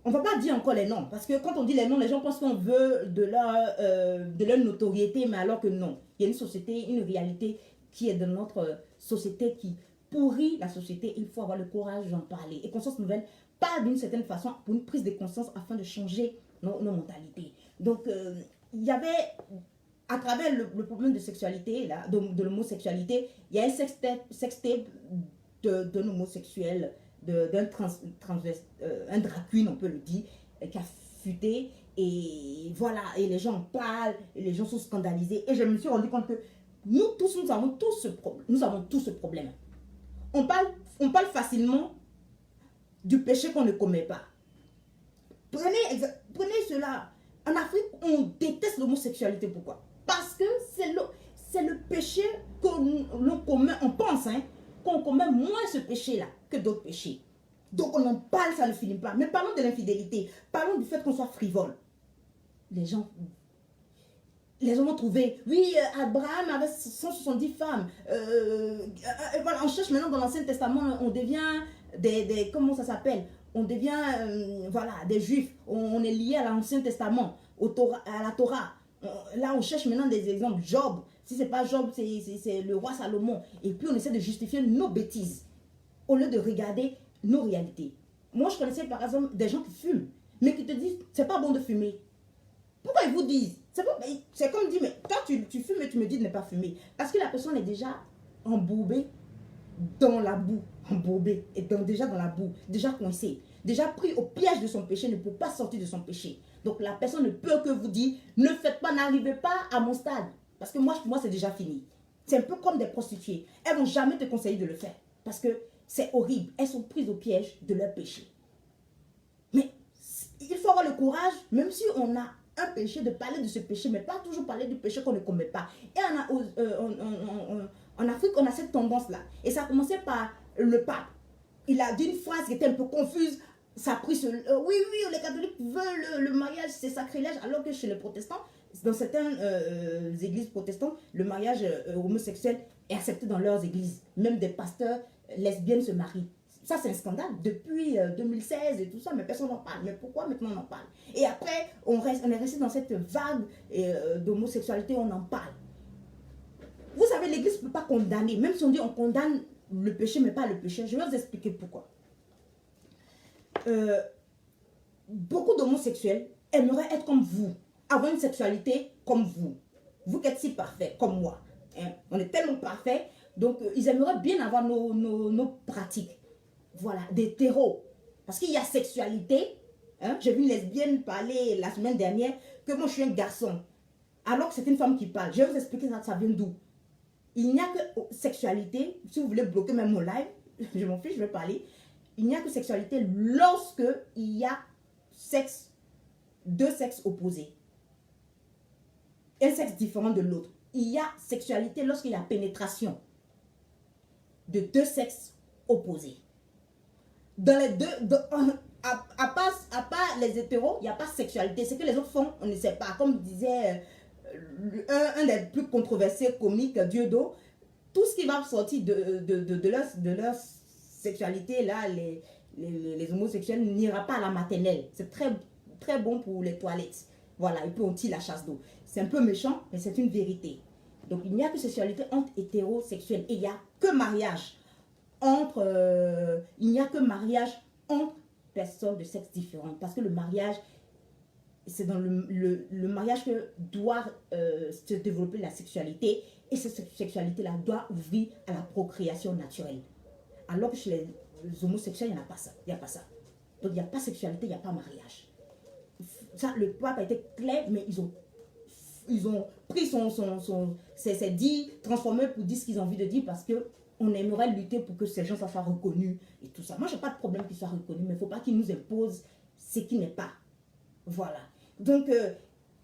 On ne va pas dire encore les noms, parce que quand on dit les noms, les gens pensent qu'on veut de leur notoriété, mais alors que non. Il y a une société, une réalité qui est dans notre société qui pourrit la société. Il faut avoir le courage d'en parler. Et Conscience Nouvelle parle d'une certaine façon pour une prise de conscience afin de changer nos mentalités. Donc, il y avait, à travers le problème de sexualité, là, de l'homosexualité, il y a un sextape d'un homosexuel, d'un un drag queen, on peut le dire, qui a fuité, et voilà, et les gens en parlent, et les gens sont scandalisés, et je me suis rendu compte que nous tous, nous avons tous ce problème. On parle facilement du péché qu'on ne commet pas. Prenez cela. En Afrique, on déteste l'homosexualité. Pourquoi? Parce que c'est le péché que l'on commet, on pense, hein, qu'on commet moins ce péché-là que d'autres péchés. Donc on en parle, ça ne finit pas. Mais parlons de l'infidélité. Parlons du fait qu'on soit frivole. Les gens vont trouver, oui, Abraham avait 170 femmes. Voilà, on cherche maintenant dans l'Ancien Testament, on devient comment ça s'appelle? On devient, voilà, des Juifs. On est lié à l'Ancien Testament, à la Torah. Là, on cherche maintenant des exemples. Job, si ce n'est pas Job, c'est le roi Salomon. Et puis, on essaie de justifier nos bêtises au lieu de regarder nos réalités. Moi, je connaissais par exemple des gens qui fument, mais qui te disent, c'est pas bon de fumer. Pourquoi ils vous disent? C'est comme dire, mais toi, tu fumes et tu me dis de ne pas fumer. Parce que la personne est déjà embourbée dans la boue. Embourbée, et donc déjà dans la boue, déjà coincée, déjà pris au piège de son péché, ne peut pas sortir de son péché. Donc la personne ne peut que vous dire, ne faites pas, n'arrivez pas à mon stade. Parce que moi c'est déjà fini. C'est un peu comme des prostituées. Elles ne vont jamais te conseiller de le faire. Parce que c'est horrible. Elles sont prises au piège de leur péché. Mais il faut avoir le courage, même si on a un péché, de parler de ce péché, mais pas toujours parler du péché qu'on ne commet pas. Et en Afrique, on a cette tendance-là. Et ça a commencé par le pape. Il a dit une phrase qui était un peu confuse. Ça a pris ce... oui, les catholiques veulent le mariage, c'est sacrilège, alors que chez les protestants, dans certaines églises protestantes, le mariage homosexuel est accepté dans leurs églises. Même des pasteurs lesbiennes se marient. Ça, c'est un scandale depuis 2016 et tout ça, mais personne n'en parle. Mais pourquoi maintenant on en parle? Et après, on est resté dans cette vague d'homosexualité, on en parle. Vous savez, l'église ne peut pas condamner. Même si on dit on condamne le péché, mais pas le péché. Je vais vous expliquer pourquoi. Beaucoup d'homosexuels aimeraient être comme vous, avoir une sexualité comme vous. Vous qui êtes si parfait, comme moi. Hein? On est tellement parfait, donc ils aimeraient bien avoir nos pratiques. Voilà, d'hétéros. Parce qu'il y a sexualité. Hein? J'ai vu une lesbienne parler la semaine dernière que moi je suis un garçon. Alors que c'est une femme qui parle. Je vais vous expliquer ça vient d'où. Il n'y a que sexualité. Si vous voulez bloquer même mon live, je m'en fiche, je vais parler. Il n'y a que sexualité lorsque il y a deux sexes opposés. Un sexe différent de l'autre. Il y a sexualité lorsqu'il y a pénétration de deux sexes opposés. Dans les deux, à part les hétéros, il n'y a pas sexualité. Ce que les autres font, on ne sait pas. Comme disait un des plus controversés comiques, Dieudo, tout ce qui va sortir de leur sexualité, là, les homosexuels, n'ira pas à la maternelle. C'est très, très bon pour les toilettes. Voilà, et puis on tire la chasse d'eau. C'est un peu méchant, mais c'est une vérité. Donc il n'y a que sexualité entre hétérosexuels. Et il n'y a que mariage il n'y a que mariage entre personnes de sexe différents. Parce que le mariage, c'est dans le mariage que doit se développer la sexualité. Et cette sexualité-là doit ouvrir à la procréation naturelle. Alors que chez les homosexuels, il n'y a pas ça. Il n'y a pas ça. Donc il n'y a pas sexualité, il n'y a pas mariage. Ça, le pape a été clair, mais ils ont pris c'est dit, transformé pour dire ce qu'ils ont envie de dire parce qu'on aimerait lutter pour que ces gens soient reconnus et tout ça. Moi, je n'ai pas de problème qu'ils soient reconnus, mais il ne faut pas qu'ils nous imposent ce qui n'est pas. Voilà. Donc,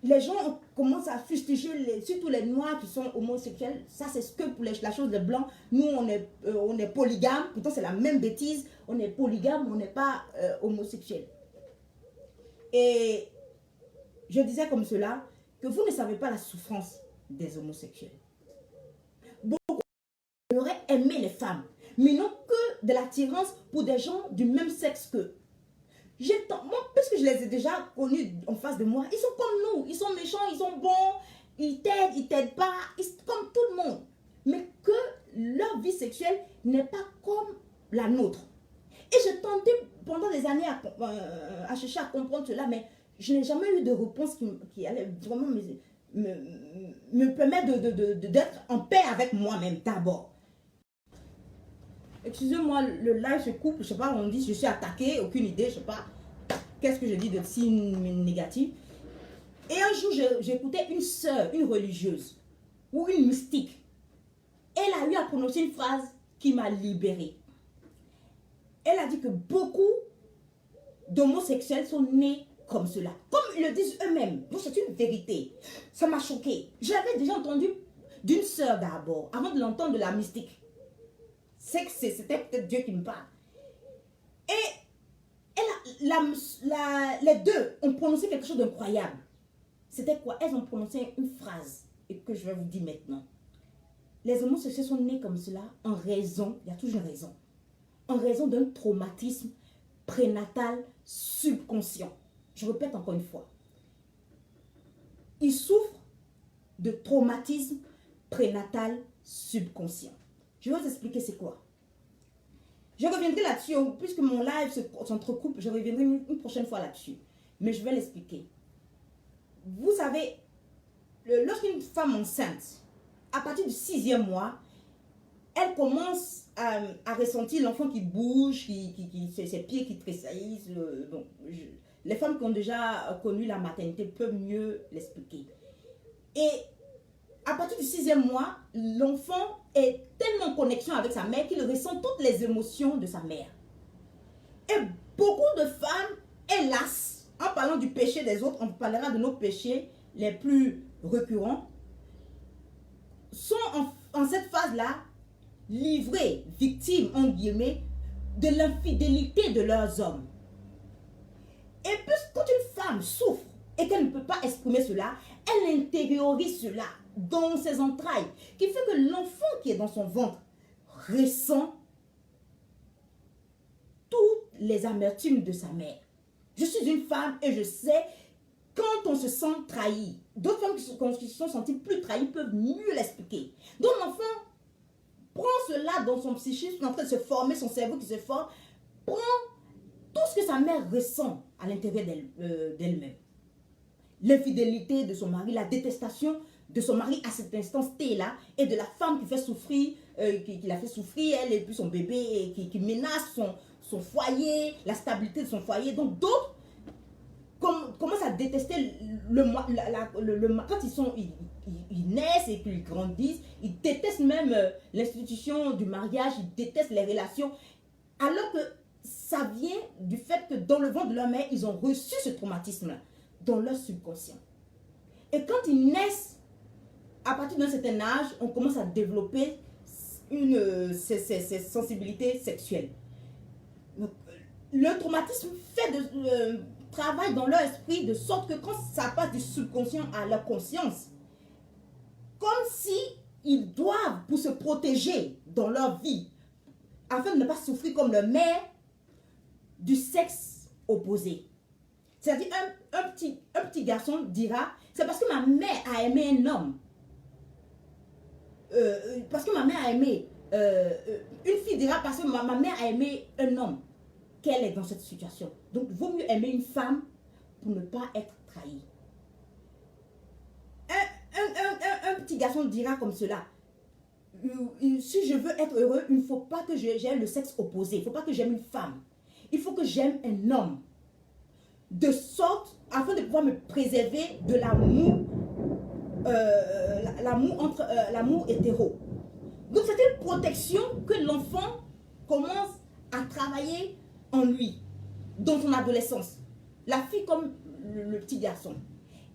les gens commencent à fustiger, surtout les noirs qui sont homosexuels. Ça, c'est ce que pour la chose des blancs. Nous, on est polygame. Pourtant, c'est la même bêtise. On est polygame, on n'est pas homosexuel. Et je disais comme cela que vous ne savez pas la souffrance des homosexuels. Beaucoup auraient aimé les femmes, mais n'ont que de l'attirance pour des gens du même sexe qu'eux. Moi, puisque je les ai déjà connus en face de moi, ils sont comme nous, ils sont méchants, ils sont bons, ils t'aident pas, ils sont comme tout le monde. Mais que leur vie sexuelle n'est pas comme la nôtre. Et j'ai tenté pendant des années à chercher à comprendre cela, mais je n'ai jamais eu de réponse qui allait vraiment me permettre d'être en paix avec moi-même d'abord. Excusez-moi, le live se coupe, je sais pas, on dit je suis attaquée, aucune idée, je sais pas qu'est-ce que je dis de si négatif. Et un jour, j'écoutais une sœur, une religieuse ou une mystique. Elle a eu à prononcer une phrase qui m'a libérée. Elle a dit que beaucoup d'homosexuels sont nés comme cela, comme ils le disent eux-mêmes. Donc c'est une vérité. Ça m'a choquée. J'avais déjà entendu d'une sœur d'abord, avant de l'entendre de la mystique. C'est que c'était peut-être Dieu qui me parle. Et les deux ont prononcé quelque chose d'incroyable. C'était quoi? Elles ont prononcé une phrase et que je vais vous dire maintenant. Les homosexuels sont nés comme cela en raison, il y a toujours une raison, en raison d'un traumatisme prénatal subconscient. Je répète encore une fois. Ils souffrent de traumatisme prénatal subconscient. Je vais vous expliquer c'est quoi. Je reviendrai là-dessus, puisque mon live s'entrecoupe, je reviendrai une prochaine fois là-dessus. Mais je vais l'expliquer. Vous savez, lorsqu'une femme enceinte, à partir du 6e mois, elle commence à ressentir l'enfant qui bouge, ses pieds qui tressaillissent. Les femmes qui ont déjà connu la maternité peuvent mieux l'expliquer. Et à partir du 6e mois, l'enfant est tellement en connexion avec sa mère qu'il ressent toutes les émotions de sa mère. Et beaucoup de femmes, hélas, en parlant du péché des autres, on parlera de nos péchés les plus récurrents, sont en cette phase-là livrées, victimes, en guillemets, de l'infidélité de leurs hommes. Et puis, quand une femme souffre et qu'elle ne peut pas exprimer cela, elle intériorise cela dans ses entrailles, qui fait que l'enfant qui est dans son ventre ressent toutes les amertumes de sa mère. Je suis une femme et je sais quand on se sent trahi. D'autres femmes qui se sont senties plus trahies peuvent mieux l'expliquer. Donc l'enfant prend cela dans son psychisme, en train de se former, son cerveau qui se forme, prend tout ce que sa mère ressent à l'intérieur d'elle-même. L'infidélité de son mari, la détestation de son mari à cet instant T-là, et de la femme qui fait souffrir, qui l'a fait souffrir, elle et puis son bébé, et qui menace son foyer, la stabilité de son foyer. Donc d'autres commencent à détester quand ils naissent et qu'ils grandissent, ils détestent même l'institution du mariage, ils détestent les relations, alors que ça vient du fait que dans le ventre de leur mère, ils ont reçu ce traumatisme-là, dans leur subconscient. Et quand ils naissent, à partir d'un certain âge, on commence à développer ces sensibilités sexuelles. Donc, le traumatisme travaille dans leur esprit de sorte que quand ça passe du subconscient à leur conscience, comme si ils doivent, pour se protéger dans leur vie, afin de ne pas souffrir comme leur mère, du sexe opposé. C'est-à-dire, un petit garçon dira, c'est parce que ma mère a aimé un homme. Parce que ma mère a aimé, une fille dira, parce que ma mère a aimé un homme, qu'elle est dans cette situation. Donc, il vaut mieux aimer une femme pour ne pas être trahi. Un petit garçon dira comme cela, si je veux être heureux, il ne faut pas que j'aime le sexe opposé, il ne faut pas que j'aime une femme. Il faut que j'aime un homme. De sorte, afin de pouvoir me préserver de l'amour l'amour hétéro. Donc c'est une protection que l'enfant commence à travailler en lui, dans son adolescence. La fille comme le petit garçon.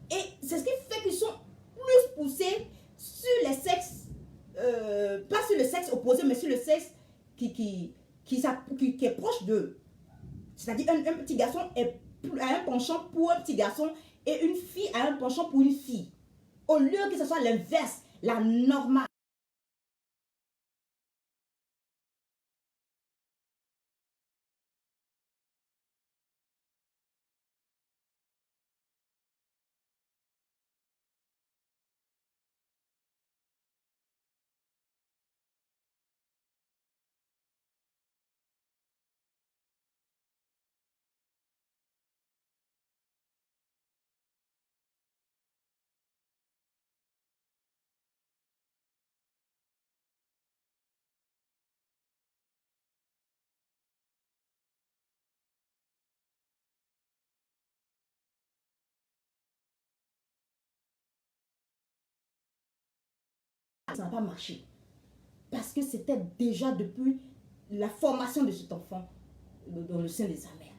Et c'est ce qui fait qu'ils sont plus poussés sur les sexes, pas sur le sexe opposé, mais sur le sexe qui est proche d'eux. C'est-à-dire un petit garçon a un penchant pour un petit garçon et une fille a un penchant pour une fille. Au lieu que ce soit l'inverse, la normale. Ça n'a pas marché. Parce que c'était déjà depuis la formation de cet enfant dans le sein de sa mère.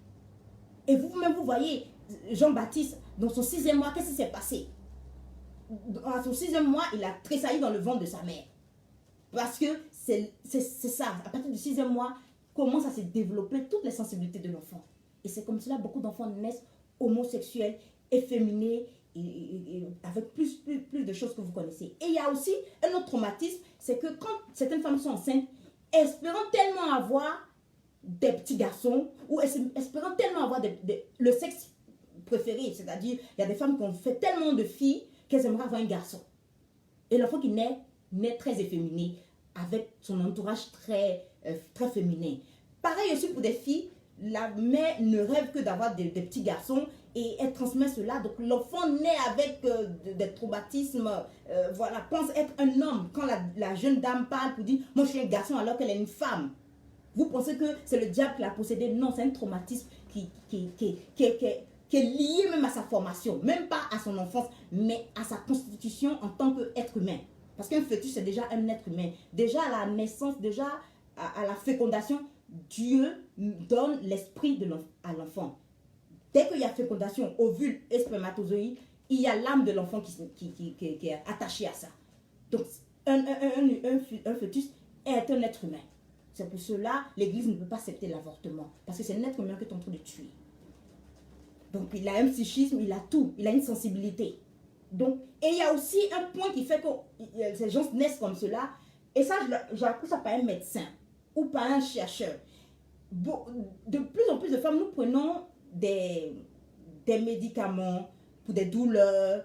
Et vous-même, vous voyez, Jean-Baptiste, dans son 6e mois, qu'est-ce qui s'est passé? À son 6e mois, il a tressailli dans le ventre de sa mère. Parce que c'est ça, à partir du 6e mois, commence à se développer toutes les sensibilités de l'enfant. Et c'est comme cela, beaucoup d'enfants naissent homosexuels, efféminés, et avec plus de choses que vous connaissez. Et il y a aussi un autre traumatisme, c'est que quand certaines femmes sont enceintes, espérant tellement avoir des petits garçons, ou espérant tellement avoir le sexe préféré, c'est-à-dire, il y a des femmes qui ont fait tellement de filles qu'elles aimeraient avoir un garçon. Et l'enfant qui naît très efféminé, avec son entourage très féminin. Pareil aussi pour des filles, la mère ne rêve que d'avoir des petits garçons et elle transmet cela. Donc l'enfant naît avec des traumatismes, voilà, pense être un homme. Quand la jeune dame parle pour dire « moi je suis un garçon » alors qu'elle est une femme. Vous pensez que c'est le diable qui l'a possédé? Non, c'est un traumatisme qui est lié même à sa formation, même pas à son enfance, mais à sa constitution en tant qu'être humain. Parce qu'un fœtus, c'est déjà un être humain. Déjà à la naissance, déjà à la fécondation, Dieu donne l'esprit à l'enfant. Dès qu'il y a fécondation, ovule et spermatozoïde, il y a l'âme de l'enfant qui est attachée à ça. Donc, un fœtus est un être humain. C'est pour cela l'Église ne peut pas accepter l'avortement. Parce que c'est un être humain que tu es en train de tuer. Donc, il a un psychisme, il a tout. Il a une sensibilité. Donc, et il y a aussi un point qui fait que ces gens naissent comme cela. Et ça, j'ai appris ça par un médecin ou par un chercheur. De plus en plus de femmes, nous prenons des médicaments pour des douleurs,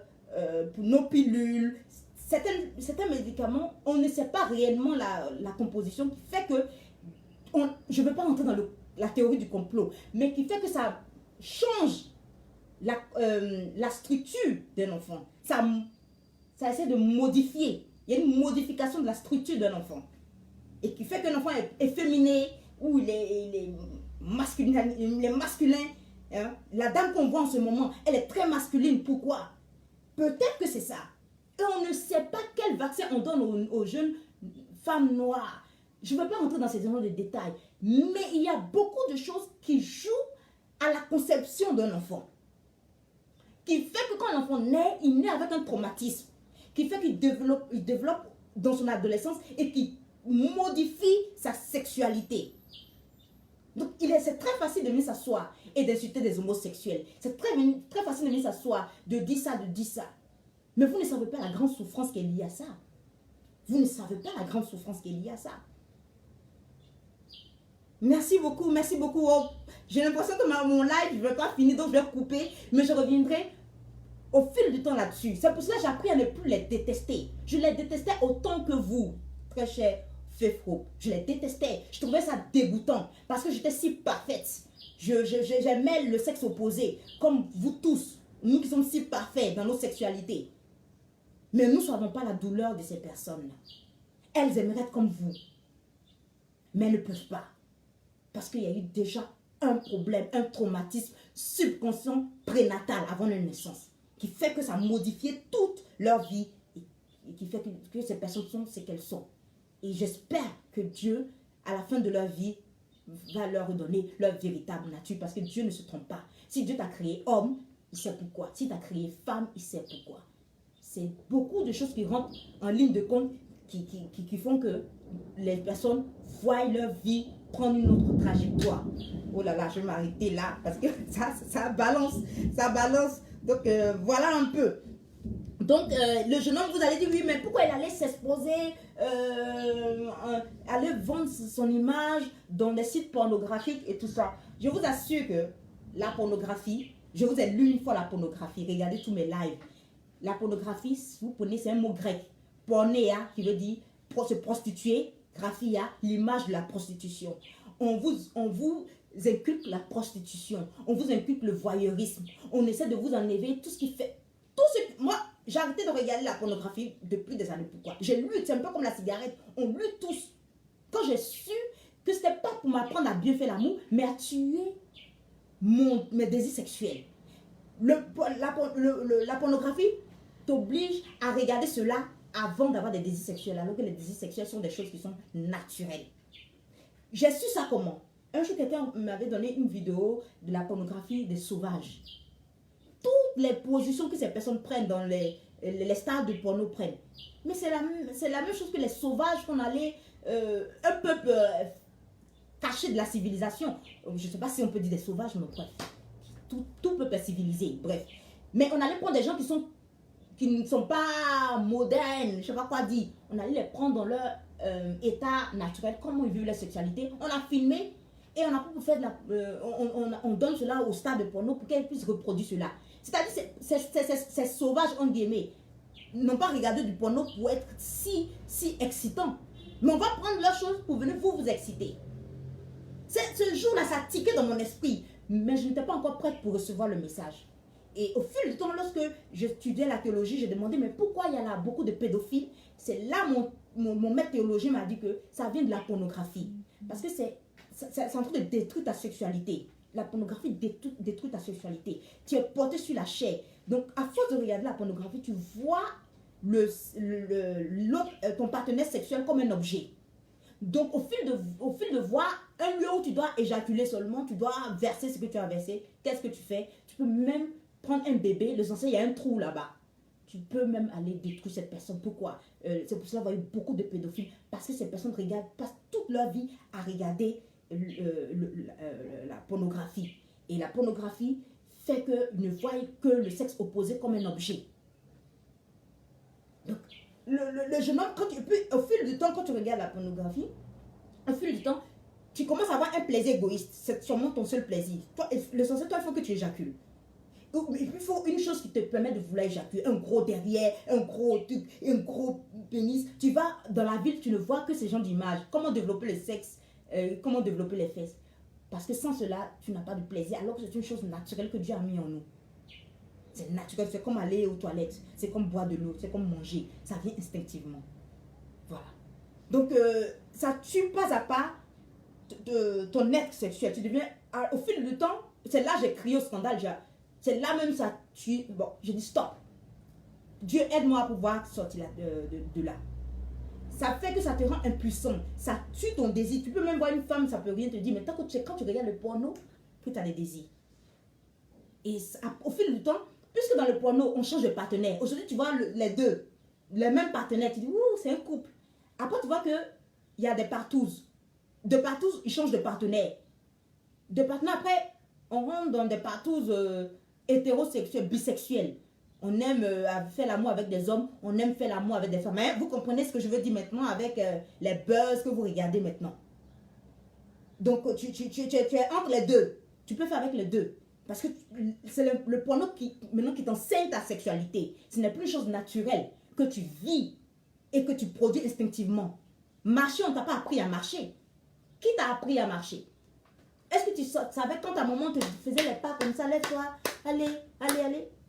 pour nos pilules. Certains médicaments, on ne sait pas réellement la composition qui fait que, je ne veux pas rentrer dans la théorie du complot, mais qui fait que ça change la structure d'un enfant. Ça essaie de modifier. Il y a une modification de la structure d'un enfant. Et qui fait qu'un enfant est efféminé ou il est masculin. Hein? La dame qu'on voit en ce moment, elle est très masculine. Pourquoi? Peut-être que c'est ça. Et on ne sait pas quel vaccin on donne aux jeunes femmes noires. Je ne veux pas rentrer dans ces genres de détails. Mais il y a beaucoup de choses qui jouent à la conception d'un enfant. Qui fait que quand l'enfant naît, il naît avec un traumatisme. Qui fait qu'il développe dans son adolescence et qui modifie sa sexualité. Donc, c'est très facile de venir s'asseoir et d'insulter des homosexuels. C'est très facile de venir s'asseoir, de dire ça. Mais vous ne savez pas la grande souffrance qui est liée à ça. Vous ne savez pas la grande souffrance qui est liée à ça. Merci beaucoup, merci beaucoup. Oh, j'ai l'impression que mon live, je ne vais pas finir, donc je vais couper. Mais je reviendrai au fil du temps là-dessus. C'est pour cela que j'ai appris à ne plus les détester. Je les détestais autant que vous, très cher Fefro. Je les détestais. Je trouvais ça dégoûtant parce que j'étais si parfaite. J'aimais le sexe opposé, comme vous tous. Nous qui sommes si parfaits dans nos sexualités. Mais nous ne savons pas la douleur de ces personnes-là. Elles aimeraient être comme vous. Mais elles ne peuvent pas. Parce qu'il y a eu déjà un problème, un traumatisme subconscient prénatal avant leur naissance. Qui fait que ça a modifié toute leur vie qui fait que ces personnes sont ce qu'elles sont. Et j'espère que Dieu, à la fin de leur vie, va leur donner leur véritable nature, parce que Dieu ne se trompe pas. Si Dieu t'a créé homme, il sait pourquoi. Si t'a créé femme, il sait pourquoi. C'est beaucoup de choses qui rentrent en ligne de compte qui font que les personnes voient leur vie prendre une autre trajectoire. Oh là là, je vais m'arrêter là parce que ça balance, ça balance. Donc voilà un peu. Donc le jeune homme, vous allez dire oui, mais pourquoi il allait s'exposer, aller vendre son image dans des sites pornographiques et tout ça. Je vous assure que la pornographie, je vous ai lu une fois la pornographie, regardez tous mes lives. La pornographie, vous prenez, c'est un mot grec, pornéa, qui veut dire se prostituer, graphia, l'image de la prostitution. On vous inculque la prostitution, on vous inculque le voyeurisme, on essaie de vous enlever tout ce qui fait, moi, j'ai arrêté de regarder la pornographie depuis des années. Pourquoi? J'ai lu, c'est un peu comme la cigarette, on lutte tous. Quand j'ai su que ce n'était pas pour m'apprendre à bien faire l'amour, mais à tuer mes désirs sexuels. La pornographie t'oblige à regarder cela avant d'avoir des désirs sexuels, alors que les désirs sexuels sont des choses qui sont naturelles. J'ai su ça comment? Un jour, quelqu'un m'avait donné une vidéo de la pornographie des sauvages. Toutes les positions que ces personnes prennent dans les stars de porno prennent. Mais c'est la même chose que les sauvages qu'on allait un peuple caché de la civilisation. Je ne sais pas si on peut dire des sauvages, mais bref. Tout peuple est civilisé, bref. Mais on allait prendre des gens qui ne sont pas modernes, je ne sais pas quoi dire. On allait les prendre dans leur état naturel, comment ils vivent leur sexualité. On a filmé et on a pour faire de la, on donne cela au stade de porno pour qu'elles puissent reproduire cela. C'est-à-dire ces sauvages, en guillemets, n'ont pas regardé du porno pour être si excitant. Mais on va prendre leurs choses pour venir vous exciter. Ce jour-là, ça tiquait dans mon esprit. Mais je n'étais pas encore prête pour recevoir le message. Et au fil du temps, lorsque j'étudiais la théologie, j'ai demandé, mais pourquoi il y a là beaucoup de pédophiles? C'est là mon maître théologien m'a dit que ça vient de la pornographie. Parce que c'est en train de détruire ta sexualité. La pornographie détruit ta sexualité. Tu es porté sur la chair. Donc, à force de regarder la pornographie, tu vois ton partenaire sexuel comme un objet. Donc, au fil de voir un lieu où tu dois éjaculer seulement, tu dois verser ce que tu as versé, qu'est-ce que tu fais? Tu peux même prendre un bébé, le sensé, il y a un trou là-bas. Tu peux même aller détruire cette personne. Pourquoi? C'est pour cela qu'il y a beaucoup de pédophiles. Parce que ces personnes passent toute leur vie à regarder la pornographie. Et la pornographie fait qu'ils ne voient que le sexe opposé comme un objet. Donc, le jeune homme, au fil du temps, quand tu regardes la pornographie, au fil du temps, tu commences à avoir un plaisir égoïste. C'est sûrement ton seul plaisir. Toi, l'essentiel, toi, il faut que tu éjacules. Il faut une chose qui te permet de vouloir éjaculer. Un gros derrière, un gros pénis. Tu vas dans la ville, tu ne vois que ces gens d'image. Comment développer le sexe, comment développer les fesses. Parce que sans cela, tu n'as pas de plaisir. Alors que c'est une chose naturelle que Dieu a mis en nous. C'est naturel, c'est comme aller aux toilettes. C'est comme boire de l'eau, c'est comme manger. Ça vient instinctivement. Voilà. Donc, ça tue pas à pas ton être sexuel. Tu deviens, au fil du temps, c'est là que j'ai crié au scandale. C'est là même ça tue. Bon, j'ai dit stop. Dieu aide-moi à pouvoir sortir de là. Ça fait que ça te rend impuissant. Ça tue ton désir. Tu peux même voir une femme, ça peut rien te dire. Mais quand tu regardes le porno, que tu as des désirs. Et au fil du temps, puisque dans le porno, on change de partenaire. Aujourd'hui, tu vois les deux, les mêmes partenaires. Tu dis, ouh, c'est un couple. Après, tu vois qu'il y a des partouzes. De partouzes, ils changent de partenaire. De partenaire, après, on rentre dans des partouzes hétérosexuelles, bisexuelles. On aime faire l'amour avec des hommes, on aime faire l'amour avec des femmes. Mais vous comprenez ce que je veux dire maintenant avec les buzz que vous regardez maintenant. Donc, tu es entre les deux. Tu peux faire avec les deux. Parce que c'est le porno maintenant qui t'enseigne ta sexualité. Ce n'est plus une chose naturelle que tu vis et que tu produis instinctivement. Marcher, on ne t'a pas appris à marcher. Qui t'a appris à marcher? Est-ce que tu savais quand ta maman te faisait les pas comme ça, lève-toi, allez.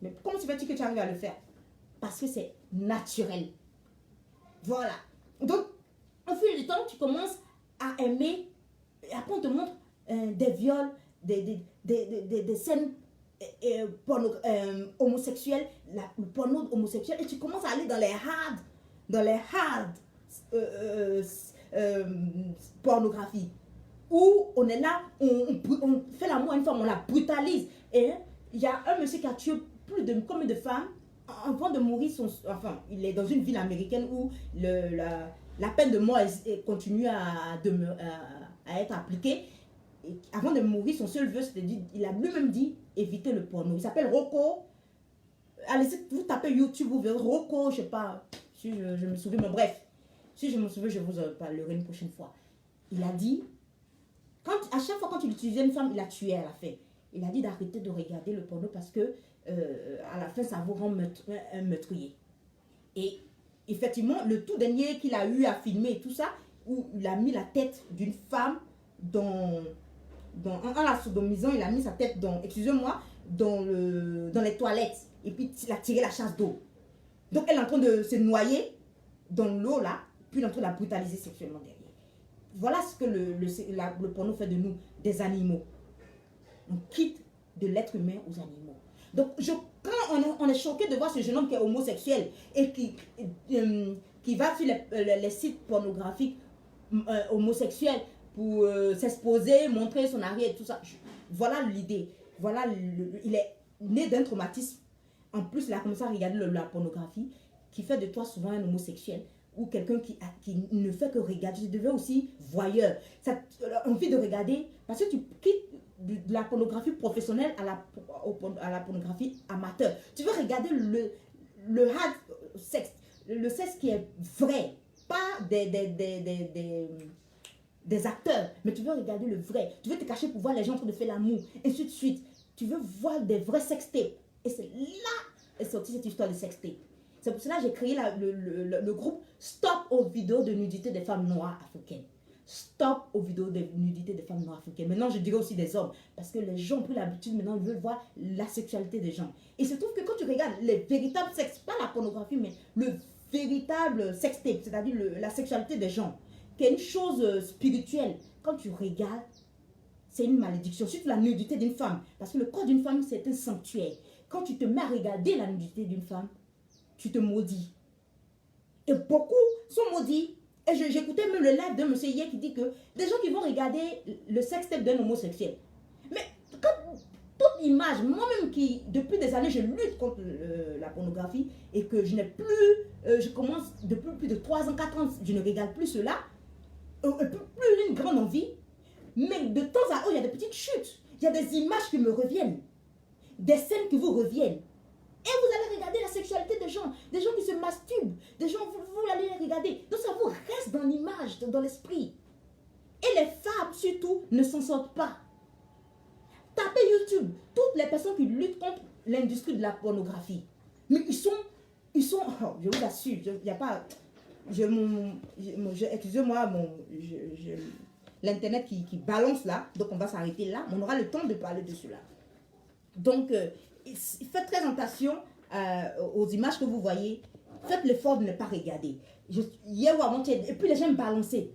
Mais comment tu fais-tu que tu arrives à le faire? Parce que c'est naturel. Voilà. Donc, au fil du temps, tu commences à aimer. Et après, on te montre des viols, des scènes homosexuelles, le porno homosexuel. Et tu commences à aller dans les hard. dans les hard euh, euh, pornographie, où on est là, on fait l'amour à une femme, on la brutalise. Et il y a un monsieur qui a tué plus de combien de femmes avant de mourir. Enfin, il est dans une ville américaine où la peine de mort continue à être appliquée. Et avant de mourir, son seul vœu, c'était il a lui-même dit éviter le porno. Il s'appelle Rocco. Allez, vous tapez YouTube, vous verrez Rocco, je sais pas si je me souviens, mais bref, si je me souviens, je vous en parlerai une prochaine fois. Il a dit, à chaque fois quand il utilisait une femme, il la tuait à la fin. Il a dit d'arrêter de regarder le porno parce que à la fin, ça vous rend un meurtrier. Et effectivement, le tout dernier qu'il a eu à filmer et tout ça, où il a mis la tête d'une femme en la sodomisant, il a mis sa tête excusez-moi, dans les toilettes. Et puis il a tiré la chasse d'eau. Donc elle est en train de se noyer dans l'eau là, puis il est en train de la brutaliser sexuellement derrière. Voilà ce que le porno fait de nous, des animaux. On quitte de l'être humain aux animaux. Donc quand on est choqué de voir ce jeune homme qui est homosexuel et qui va sur les sites pornographiques homosexuels pour s'exposer, montrer son arrière et tout ça. Voilà l'idée. Voilà, il est né d'un traumatisme. En plus, il a commencé à regarder la pornographie qui fait de toi souvent un homosexuel ou quelqu'un qui ne fait que regarder. Tu deviens aussi voyeur. Ça envie de regarder parce que tu quittes de la pornographie professionnelle à la pornographie amateur. Tu veux regarder le hard sexe, le sexe qui est vrai, pas des acteurs, mais tu veux regarder le vrai. Tu veux te cacher pour voir les gens en train de faire l'amour, et ainsi de suite. Tu veux voir des vrais sextapes. Et c'est là est sortie cette histoire de sextape. C'est pour cela que j'ai créé le groupe Stop aux vidéos de nudité des femmes noires africaines. Stop aux vidéos de nudité des femmes noires africaines. Maintenant, je dirais aussi des hommes. Parce que les gens ont pris l'habitude, maintenant, ils veulent voir la sexualité des gens. Et il se trouve que quand tu regardes les véritables sexes, pas la pornographie, mais le véritable sextape, c'est-à-dire la sexualité des gens, qui est une chose spirituelle, quand tu regardes, c'est une malédiction. Surtout la nudité d'une femme. Parce que le corps d'une femme, c'est un sanctuaire. Quand tu te mets à regarder la nudité d'une femme, tu te maudis. Et beaucoup sont maudits. Et j'écoutais même le live d'un monsieur hier qui dit que des gens qui vont regarder le sextape d'un homosexuel. Mais quand toute image, moi-même qui depuis des années je lutte contre la pornographie et que je n'ai plus, je commence depuis plus de 3 ans, 4 ans, je ne regarde plus cela, plus une grande envie, mais de temps à autre il y a des petites chutes, il y a des images qui me reviennent, des scènes qui vous reviennent. Et vous allez regarder la sexualité des gens qui se masturbent, des gens, vous allez les regarder. Donc ça vous reste dans l'image, dans l'esprit. Et les femmes surtout ne s'en sortent pas. Tapez YouTube, toutes les personnes qui luttent contre l'industrie de la pornographie. Mais ils sont oh, je vous assure, il n'y a pas, excusez-moi, l'internet qui balance là, donc on va s'arrêter là, on aura le temps de parler de cela. Donc, faites très attention aux images que vous voyez. Faites l'effort de ne pas regarder. Hier ou avant-hier, et puis les gens me balançaient.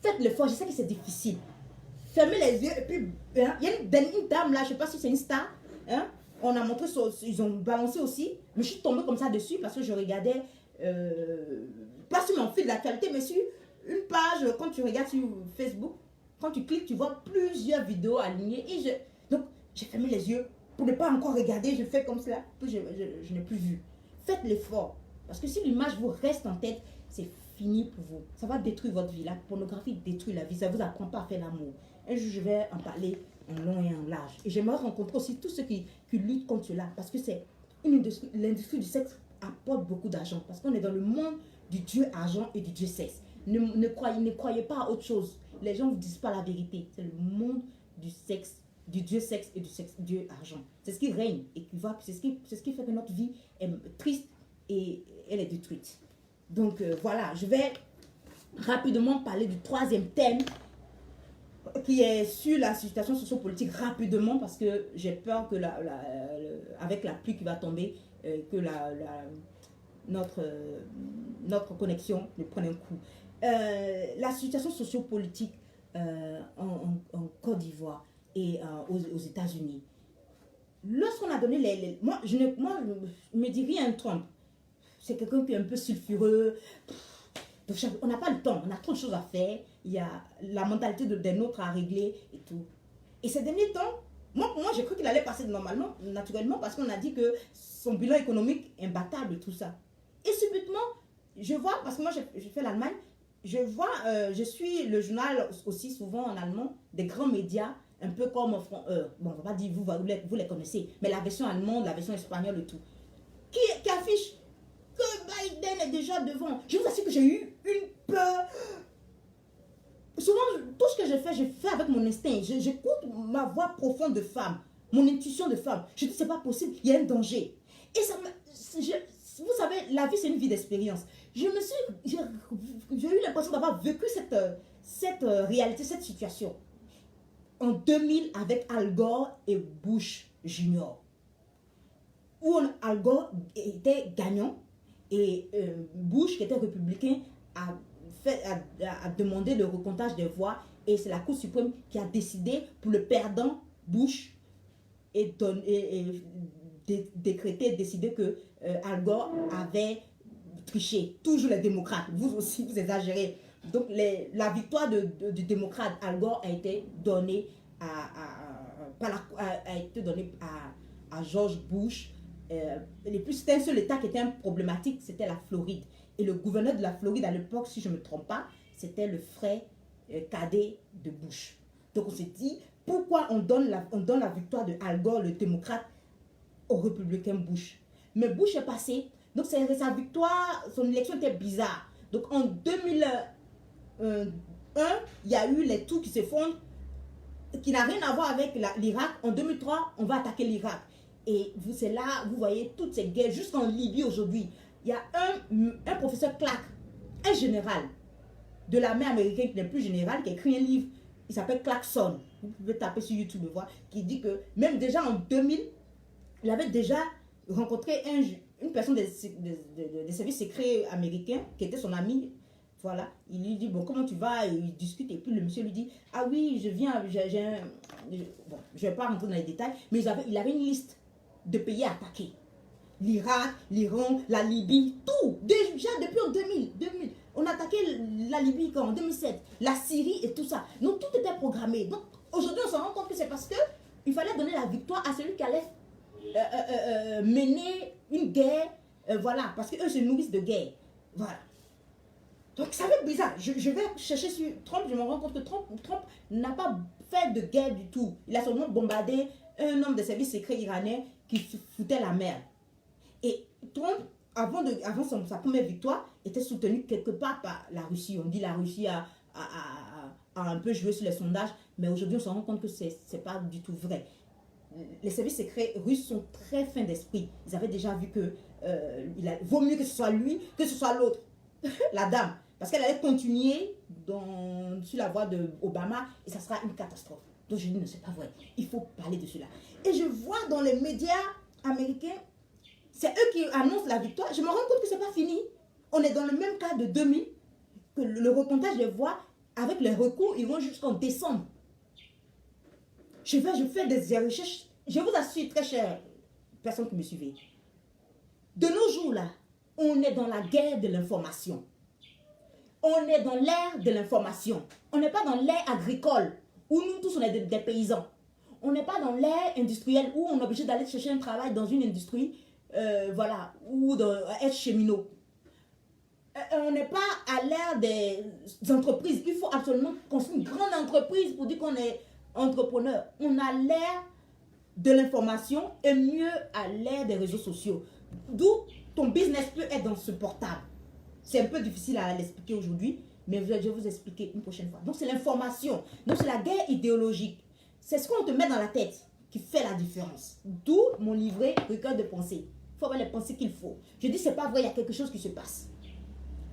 Faites l'effort, je sais que c'est difficile. Fermez les yeux et puis, hein, il y a une dame là, je ne sais pas si c'est une star. Hein, on a montré, ils ont balancé aussi. Mais je suis tombée comme ça dessus parce que je regardais, pas sur mon fil d'actualité, mais sur une page, quand tu regardes sur Facebook, quand tu cliques, tu vois plusieurs vidéos alignées. Donc, j'ai fermé les yeux. Pour ne pas encore regarder, je fais comme cela, puis je n'ai plus vu. Faites l'effort. Parce que si l'image vous reste en tête, c'est fini pour vous. Ça va détruire votre vie. La pornographie détruit la vie. Ça ne vous apprend pas à faire l'amour. Un jour, je vais en parler en long et en large. Et j'aimerais rencontrer aussi tous ceux qui luttent contre cela. Parce que c'est l'industrie du sexe apporte beaucoup d'argent. Parce qu'on est dans le monde du dieu argent et du dieu sexe. Ne croyez pas à autre chose. Les gens ne vous disent pas la vérité. C'est le monde du sexe, du dieu sexe et du dieu argent. C'est ce qui règne et c'est ce qui fait que notre vie est triste et elle est détruite. Donc voilà, je vais rapidement parler du troisième thème qui est sur la situation sociopolitique rapidement parce que j'ai peur que avec la pluie qui va tomber, que notre connexion ne prenne un coup. La situation sociopolitique en Côte d'Ivoire et aux États-Unis. Lorsqu'on a donné moi, je me dis rien Trump. c'est quelqu'un qui est un peu sulfureux. Donc, on n'a pas le temps, on a trop de choses à faire. Il y a la mentalité des nôtres à régler et tout. Et ces derniers temps, moi j'ai cru qu'il allait passer normalement, naturellement, parce qu'on a dit que son bilan économique est imbattable, tout ça. Et subitement, je vois, parce que moi je fais l'Allemagne, je vois, je suis le journal aussi souvent en allemand, des grands médias, un peu comme, bon, on va pas dire vous les connaissez, mais la version allemande, la version espagnole et tout, qui affiche que Biden est déjà devant. Je vous assure que j'ai eu une peur. Souvent, tout ce que je fais avec mon instinct. J'écoute ma voix profonde de femme, mon intuition de femme. Je dis, c'est pas possible, il y a un danger. Et ça vous savez, la vie, c'est une vie d'expérience. J'ai eu l'impression d'avoir vécu cette réalité, cette situation. En 2000, avec Al Gore et Bush Junior. Où Al Gore était gagnant et Bush, qui était républicain, a demandé le recomptage des voix et c'est la Cour suprême qui a décidé pour le perdant Bush et décidé que Al Gore avait triché. Toujours les démocrates, vous aussi vous exagérez. Donc la victoire du démocrate Al Gore a été donnée à George Bush. C'était un seul État qui était un problématique, c'était la Floride. Et le gouverneur de la Floride à l'époque, si je ne me trompe pas, c'était le frère cadet de Bush. Donc on s'est dit, pourquoi on donne la victoire de Al Gore, le démocrate, au républicain Bush. Mais Bush est passé, donc sa victoire, son élection était bizarre. Donc en 2001, il y a eu les tours qui s'effondrent, qui n'a rien à voir avec l'Irak. En 2003, on va attaquer l'Irak. Et c'est là, vous voyez toutes ces guerres, jusqu'en Libye aujourd'hui. Il y a un professeur Clark, un général de l'armée américaine qui n'est plus général, qui a écrit un livre, il s'appelle Clarkson. Vous pouvez taper sur YouTube et voir, qui dit que même déjà en 2000, il avait déjà rencontré une personne des services secrets américains qui était son ami. Voilà, il lui dit, bon, comment tu vas? Il discute et puis le monsieur lui dit, ah oui, je viens, bon, je ne vais pas rentrer dans les détails, mais il avait une liste de pays à attaquer. L'Irak, l'Iran, la Libye, tout. Déjà depuis en 2000. On a attaqué la Libye en 2007, la Syrie et tout ça. Donc tout était programmé. Donc aujourd'hui on se rend compte que c'est parce qu'il fallait donner la victoire à celui qui allait mener une guerre. Voilà, parce qu'eux se nourrissent de guerre. Voilà. Donc ça va être bizarre. Je vais chercher sur Trump, je me rends compte que Trump n'a pas fait de guerre du tout. Il a seulement bombardé un homme de service secret iranien qui foutait la merde. Et Trump, avant sa première victoire, était soutenu quelque part par la Russie. On dit la Russie a un peu joué sur les sondages, mais aujourd'hui on se rend compte que c'est pas du tout vrai. Les services secrets russes sont très fins d'esprit. Ils avaient déjà vu que vaut mieux que ce soit lui que ce soit l'autre, la dame, parce qu'elle allait continuer sur la voie d'Obama et ça sera une catastrophe. Donc je dis non, c'est pas vrai. Il faut parler de cela. Et je vois dans les médias américains, c'est eux qui annoncent la victoire. Je me rends compte que c'est pas fini. On est dans le même cas de 2000, que le recomptage des voix, avec les recours, ils vont jusqu'en décembre. Je fais des recherches. Je vous assure, très chère personne qui me suivait. De nos jours là, on est dans la guerre de l'information. On est dans l'ère de l'information. On n'est pas dans l'ère agricole, où nous tous on est des paysans. On n'est pas dans l'ère industrielle, où on est obligé d'aller chercher un travail dans une industrie, voilà, ou être cheminot. On n'est pas à l'ère des entreprises. Il faut absolument construire une grande entreprise pour dire qu'on est entrepreneur. On a l'ère de l'information et mieux à l'ère des réseaux sociaux. D'où ton business peut être dans ce portable. C'est un peu difficile à l'expliquer aujourd'hui, mais je vais vous expliquer une prochaine fois. Donc c'est l'information. Donc c'est la guerre idéologique. C'est ce qu'on te met dans la tête qui fait la différence. D'où mon livret Recueil de pensées. Il faut avoir les pensées qu'il faut. Je dis c'est pas vrai, il y a quelque chose qui se passe.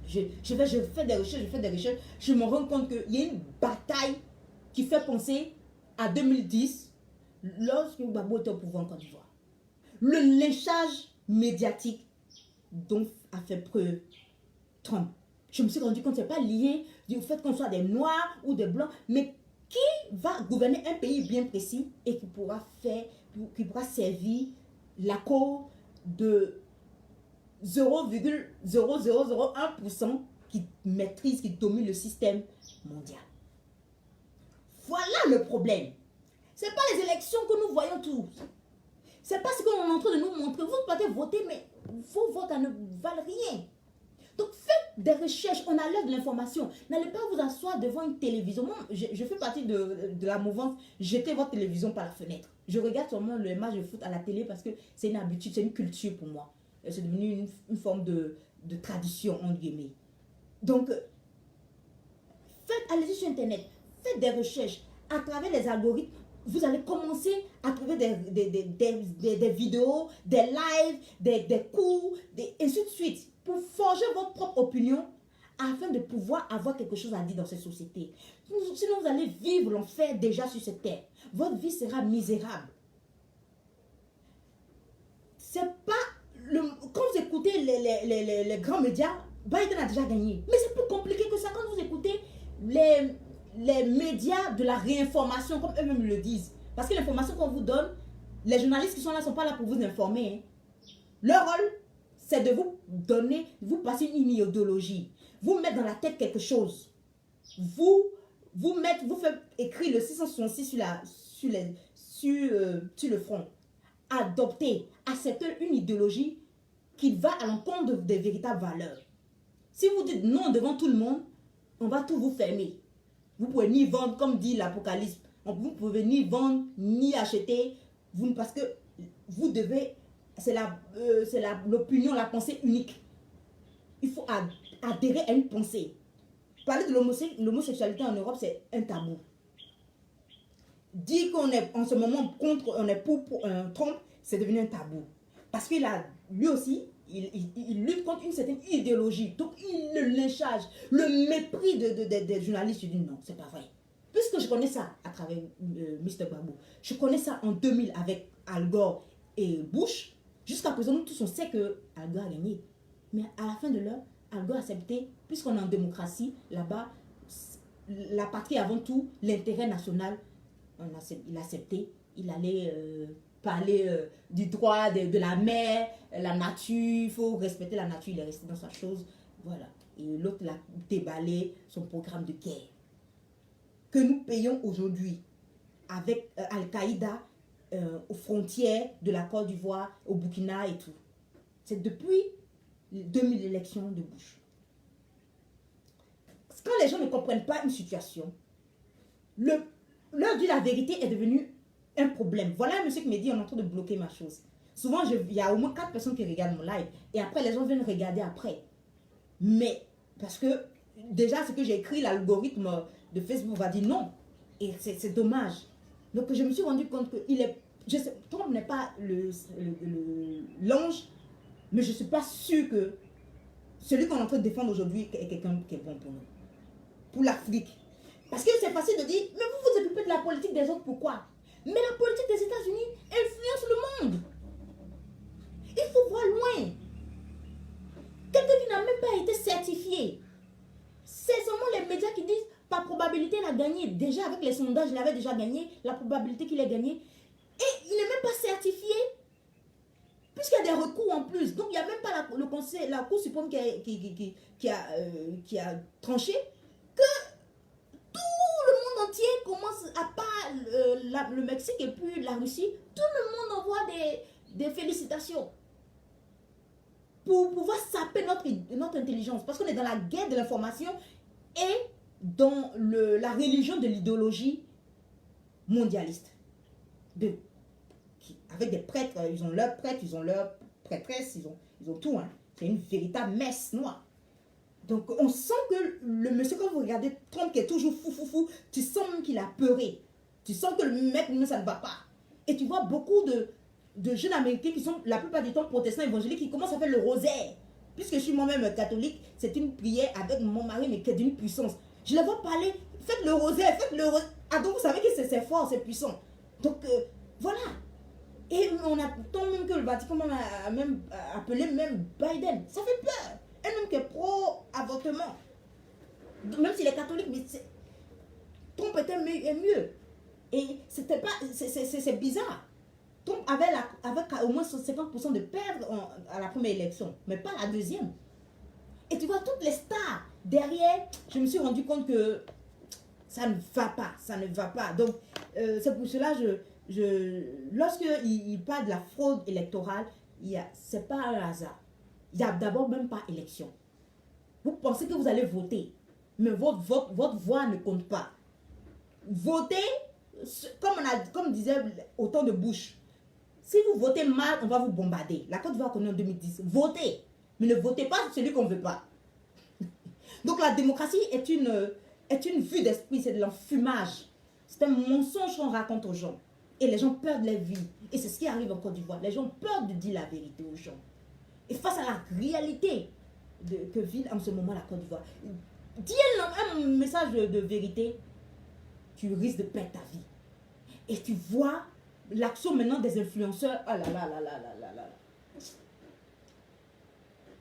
Je fais des recherches, je me rends compte qu'il y a une bataille qui fait penser à 2010, lorsque Gbagbo était au pouvoir en Côte d'Ivoire. Le lynchage médiatique dont a fait preuve Trump. Je me suis rendu compte que ce n'est pas lié au fait qu'on soit des noirs ou des blancs, mais qui va gouverner un pays bien précis et qui pourra servir la cause de 0,0001% qui maîtrise, qui domine le système mondial. Voilà le problème. Ce n'est pas les élections que nous voyons tous. Ce n'est pas ce qu'on est en train de nous montrer. Vous pouvez voter, mais vos votes ne valent rien. Donc faites des recherches, on a l'heure de l'information. N'allez pas vous asseoir devant une télévision. Moi, je fais partie de la mouvance jetez votre télévision par la fenêtre. Je regarde seulement le match de foot à la télé parce que c'est une habitude, c'est une culture pour moi. C'est devenu une forme de tradition, entre guillemets. Donc, allez-y sur Internet, faites des recherches. À travers les algorithmes, vous allez commencer à trouver des vidéos, des lives, des cours, et ainsi de suite, pour forger votre propre opinion afin de pouvoir avoir quelque chose à dire dans cette société. Sinon, vous allez vivre l'enfer déjà sur cette terre. Votre vie sera misérable. C'est pas... Quand vous écoutez les grands médias, Biden a déjà gagné. Mais c'est plus compliqué que ça quand vous écoutez les médias de la réinformation, comme eux-mêmes le disent. Parce que l'information qu'on vous donne, les journalistes qui sont là ne sont pas là pour vous informer. Hein. Leur rôle, c'est de vous donner, vous passer une idéologie, vous mettre dans la tête quelque chose. Vous faites écrire le 666 sur le front. Adopter, accepter une idéologie qui va à l'encontre des véritables valeurs. Si vous dites non devant tout le monde, on va tout vous fermer. Vous ne pouvez ni vendre, comme dit l'Apocalypse. Vous ne pouvez ni vendre, ni acheter. Parce que vous devez... C'est l'opinion, la pensée unique. Il faut adhérer à une pensée. Parler de l'homosexualité en Europe, c'est un tabou. Dire qu'on est en ce moment contre, on est pour Trump, c'est devenu un tabou. Parce qu'il a, lui aussi, il lutte contre une certaine idéologie. Donc, le lynchage, le mépris des journalistes, je dis non, c'est pas vrai. Puisque je connais ça à travers Mr. Gbagbo, je connais ça en 2000 avec Al Gore et Bush. Jusqu'à présent, nous tous on sait que Al Gore a gagné. Mais à la fin de l'heure, Al Gore a accepté, puisqu'on est en démocratie, là-bas, la patrie avant tout, l'intérêt national, il a accepté. Il allait parler du droit de la mer, la nature, il faut respecter la nature, il est resté dans sa chose. Voilà. Et l'autre l'a déballé son programme de guerre. Que nous payons aujourd'hui avec Al-Qaïda aux frontières de la Côte d'Ivoire, au Burkina et tout. C'est depuis 2000 élections de Bush. Quand les gens ne comprennent pas une situation, l'heure de la vérité est devenue un problème. Voilà un monsieur qui me dit on est en train de bloquer ma chose. Souvent, il y a au moins 4 personnes qui regardent mon live. Et après, les gens viennent regarder après. Mais, parce que déjà, ce que j'ai écrit, l'algorithme de Facebook va dire non. Et c'est dommage. Donc, je me suis rendu compte que Trump n'est pas l'ange, mais je ne suis pas sûre que celui qu'on est en train de défendre aujourd'hui est quelqu'un qui est bon pour nous. Pour l'Afrique. Parce que c'est facile de dire, mais vous vous occupez de la politique des autres, pourquoi? Mais la politique des États-Unis influence le monde. Il faut voir loin. Quelqu'un qui n'a même pas été certifié. C'est seulement les médias qui disent, par probabilité, il a gagné. Déjà, avec les sondages, il avait déjà gagné. La probabilité qu'il ait gagné. Et il n'est même pas certifié. Puisqu'il y a des recours en plus. Donc, il n'y a même pas le conseil, la Cour suprême qui a tranché que tout le monde entier commence, à part le Mexique et puis la Russie, tout le monde envoie des félicitations pour pouvoir saper notre intelligence. Parce qu'on est dans la guerre de l'information et dans la religion de l'idéologie mondialiste. Avec des prêtres, ils ont leurs prêtres, ils ont leurs prêtresses, ils ont tout. Hein. C'est une véritable messe noire. Donc, on sent que le monsieur, quand vous regardez Trump qui est toujours fou, tu sens même qu'il a peuré. Tu sens que le mec, ça ne va pas. Et tu vois beaucoup de jeunes américains qui sont la plupart du temps protestants évangéliques qui commencent à faire le rosaire. Puisque je suis moi-même catholique, c'est une prière avec mon mari, mais qui est d'une puissance. Je les vois parler, faites le rosaire, faites le rosaire. Ah, donc vous savez que c'est fort, c'est puissant. Donc, voilà. Et on a tant même que le Vatican a même appelé même Biden. Ça fait peur. Un homme qui est pro-avortement. Même s'il est catholique, mais Trump était mieux. Et c'était pas, c'est bizarre. Trump avec au moins 50% de perdre à la première élection, mais pas la deuxième. Et tu vois, toutes les stars derrière, je me suis rendu compte que ça ne va pas, ça ne va pas. Donc, c'est pour cela, lorsqu'il parle de la fraude électorale, ce n'est pas un hasard. Il n'y a d'abord même pas élection. Vous pensez que vous allez voter, mais votre voix ne compte pas. Votez, comme disait au temps de Bush, si vous votez mal, on va vous bombarder. La Côte d'Ivoire connaît en 2010. Votez, mais ne votez pas celui qu'on ne veut pas. Donc la démocratie est une vue d'esprit, c'est de l'enfumage. C'est un mensonge qu'on raconte aux gens. Et les gens perdent leur vie. Et c'est ce qui arrive en Côte d'Ivoire. Les gens ont peur de dire la vérité aux gens. Et face à la réalité que vit en ce moment la Côte d'Ivoire, dis un message de vérité, tu risques de perdre ta vie. Et tu vois l'action maintenant des influenceurs. Ah là là là là là là là.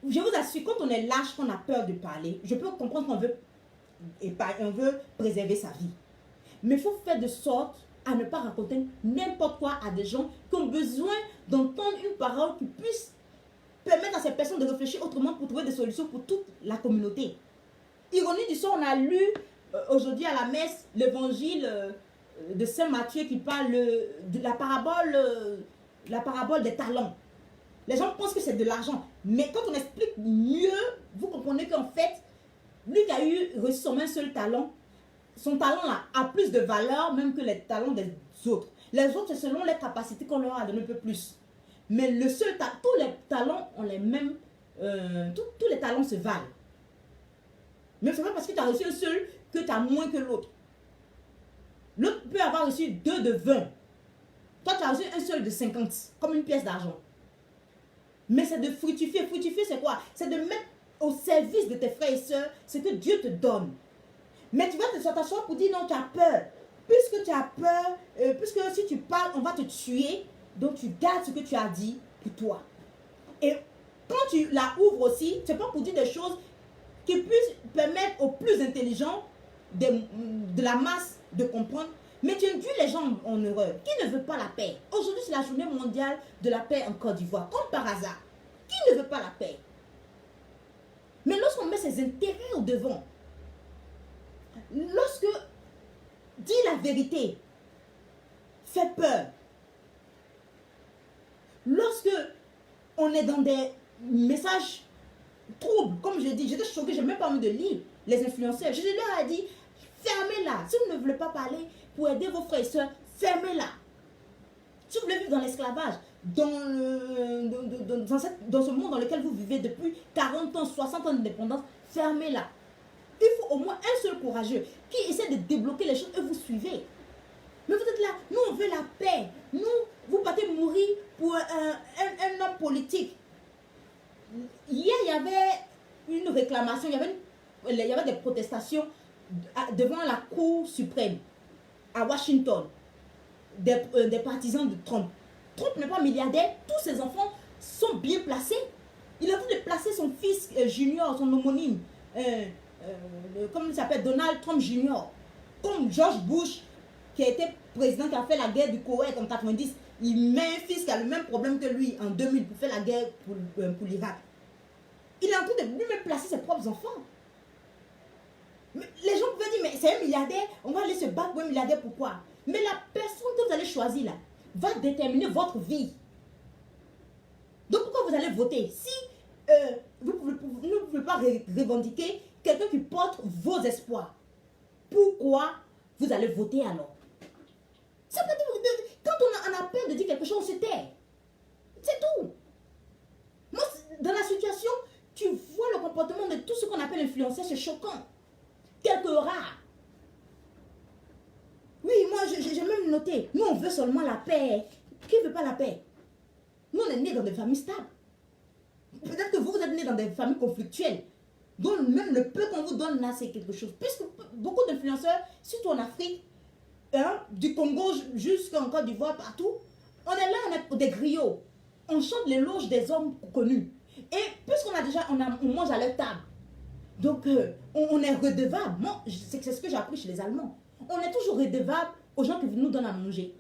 Je vous assure, quand on est lâche, qu'on a peur de parler, je peux comprendre qu'on veut préserver sa vie. Mais il faut faire de sorte à ne pas raconter n'importe quoi à des gens qui ont besoin d'entendre une parole qui puisse permettre à ces personnes de réfléchir autrement pour trouver des solutions pour toute la communauté. Ironie du sort, on a lu aujourd'hui à la messe l'évangile de Saint Matthieu qui parle de la parabole des talents. Les gens pensent que c'est de l'argent. Mais quand on explique mieux, vous comprenez qu'en fait, lui qui a reçu son un seul talent, son talent là a plus de valeur même que les talents des autres. Les autres, c'est selon les capacités qu'on leur a donné un peu plus. Mais tous les talents ont les mêmes... tous les talents se valent. Mais c'est pas parce que tu as reçu un seul que tu as moins que l'autre. L'autre peut avoir reçu 2 de 20. Toi, tu as reçu un seul de 50, comme une pièce d'argent. Mais c'est de fructifier. Fructifier, c'est quoi? C'est de mettre au service de tes frères et sœurs ce que Dieu te donne. Mais tu vas t'asseoir pour dire non, tu as peur. Puisque tu as peur, puisque si tu parles, on va te tuer. Donc tu gardes ce que tu as dit pour toi. Et quand tu la ouvres aussi, c'est pas pour dire des choses qui puissent permettre aux plus intelligents de la masse de comprendre. Mais tu induis les gens en erreur. Qui ne veut pas la paix? Aujourd'hui, c'est la journée mondiale de la paix en Côte d'Ivoire. Comme par hasard. Qui ne veut pas la paix? Mais lorsqu'on met ses intérêts au devant, lorsque dire la vérité fait peur, lorsque on est dans des messages troubles, comme je dis, j'étais choquée, je n'ai même pas envie de lire les influenceurs. Je leur ai dit, fermez-la. Si vous ne voulez pas parler pour aider vos frères et soeurs, fermez-la. Si vous voulez vivre dans l'esclavage, dans ce monde dans lequel vous vivez depuis 40 ans, 60 ans d'indépendance, fermez-la. Il faut au moins un seul courageux qui essaie de débloquer les choses et vous suivez. Mais vous êtes là, nous on veut la paix. Nous, vous partez mourir pour un homme politique. Hier, il y avait une réclamation, il y avait des protestations devant la Cour suprême à Washington, des partisans de Trump. Trump n'est pas milliardaire, tous ses enfants sont bien placés. Il a envie de placer son fils junior, son homonyme, comment il s'appelle, Donald Trump Junior, comme George Bush, qui a été président, qui a fait la guerre du Koweït en 90. Il met un fils qui a le même problème que lui en 2000 pour faire la guerre pour l'Irak. Il est en train de lui-même placer ses propres enfants. Mais les gens pouvaient dire, mais c'est un milliardaire, on va aller se battre pour un milliardaire, pourquoi? Mais la personne que vous allez choisir là, va déterminer votre vie. Donc pourquoi vous allez voter? Si vous ne pouvez pas revendiquer quelqu'un qui porte vos espoirs, pourquoi vous allez voter alors? Ça peut dire, quand on a peur de dire quelque chose, on se tait. C'est tout. Moi, dans la situation, tu vois le comportement de tout ce qu'on appelle influenceur, c'est choquant. Quelques rares. Oui, moi, j'ai même noté, nous, on veut seulement la paix. Qui ne veut pas la paix? Nous, on est nés dans des familles stables. Peut-être que vous êtes nés dans des familles conflictuelles. Donc, même le peu qu'on vous donne là, c'est quelque chose. Puisque beaucoup d'influenceurs, surtout en Afrique, du Congo jusqu'en Côte d'Ivoire, partout, on est là, on est des griots. On chante les loges des hommes connus. Et puisqu'on a déjà, on mange à leur table. Donc, on est redevable. Moi, c'est ce que j'ai appris chez les Allemands. On est toujours redevable aux gens qui nous donnent à manger.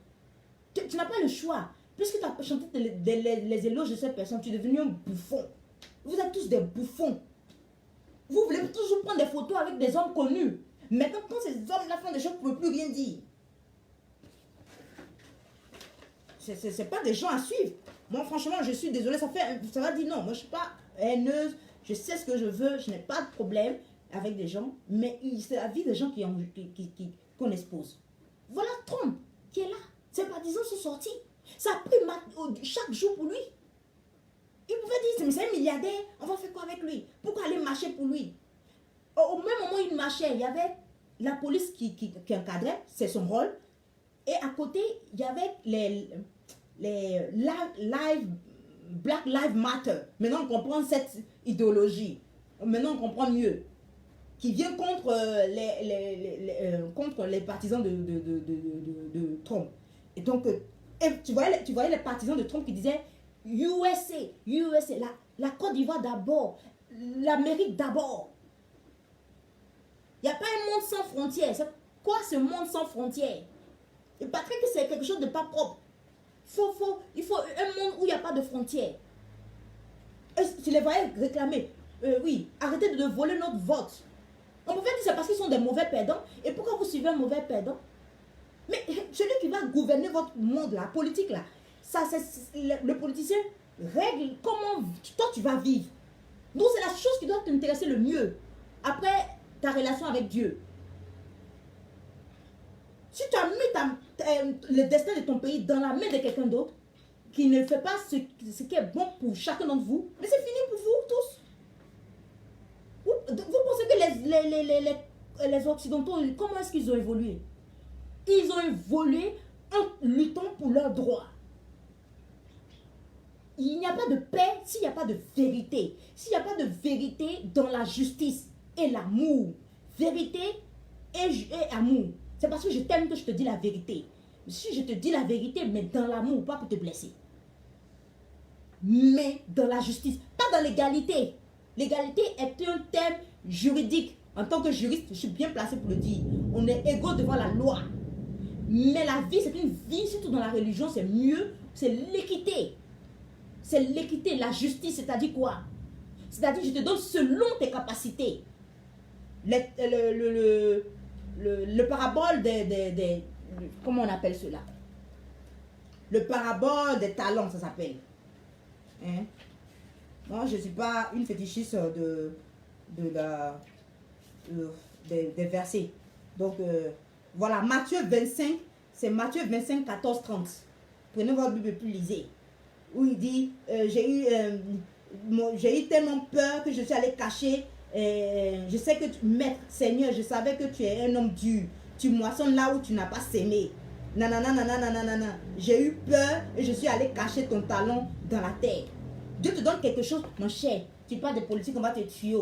Tu n'as pas le choix. Puisque tu as chanté les éloges de cette personne, tu es devenu un bouffon. Vous êtes tous des bouffons. Vous voulez toujours prendre des photos avec des hommes connus. Maintenant, quand ces hommes-là font des choses, vous ne pouvez plus rien dire. Ce n'est pas des gens à suivre. Moi, franchement, je suis désolée. Ça va dire non. Moi, je ne suis pas haineuse. Je sais ce que je veux. Je n'ai pas de problème avec des gens. Mais c'est la vie des gens qu'on expose. Voilà Trump qui est là. Ses partisans sont sortis. Ça a pris chaque jour pour lui. Il pouvait dire, mais c'est un milliardaire, on va faire quoi avec lui? Pourquoi aller marcher pour lui? Au même moment où il marchait, il y avait la police qui encadrait, c'est son rôle. Et à côté, il y avait les Black Lives Matter. Maintenant, on comprend cette idéologie. Maintenant, on comprend mieux. Qui vient contre les partisans de Trump. Et donc, tu voyais les partisans de Trump qui disaient USA, la Côte d'Ivoire d'abord, l'Amérique d'abord. Il n'y a pas un monde sans frontières. C'est quoi ce monde sans frontières? Et Patrick, c'est quelque chose de pas propre. Il faut un monde où il n'y a pas de frontières. Et tu les voyais réclamer. Oui, arrêtez de voler notre vote. On pouvait dire c'est parce qu'ils sont des mauvais perdants. Et pourquoi vous suivez un mauvais perdant? Mais celui qui va gouverner votre monde, la politique là, ça, le politicien règle comment toi tu vas vivre. Donc c'est la chose qui doit t'intéresser le mieux. Après ta relation avec Dieu. Si tu as mis le destin de ton pays dans la main de quelqu'un d'autre, qui ne fait pas ce qui est bon pour chacun d'entre vous, mais c'est fini pour vous tous. Vous pensez que les Occidentaux, comment est-ce qu'ils ont évolué? Ils ont évolué en luttant pour leurs droits. Il n'y a pas de paix s'il n'y a pas de vérité. S'il n'y a pas de vérité dans la justice et l'amour. Vérité et amour. C'est parce que je t'aime que je te dis la vérité. Si je te dis la vérité, mais dans l'amour, pas pour te blesser. Mais dans la justice, pas dans l'égalité. L'égalité est un thème juridique. En tant que juriste, je suis bien placé pour le dire. On est égaux devant la loi. Mais la vie, c'est une vie, surtout dans la religion, c'est mieux. C'est l'équité. C'est l'équité, la justice, c'est-à-dire quoi? C'est-à-dire je te donne selon tes capacités. Le parabole des comment on appelle cela? Le parabole des talents, ça s'appelle. Hein? Moi, je ne suis pas une fétichiste des versets. Donc, voilà, Matthieu 25, c'est Matthieu 25, 14, 30. Prenez votre Bible et puis lisez. Où il dit, j'ai eu tellement peur que je suis allé cacher. Je sais que, Maître, Seigneur, je savais que tu es un homme dur. Tu moissonnes là où tu n'as pas sémé. Nanana. J'ai eu peur et je suis allé cacher ton talent dans la terre. Dieu te donne quelque chose, mon cher. Tu parles de politique, on va te tuer.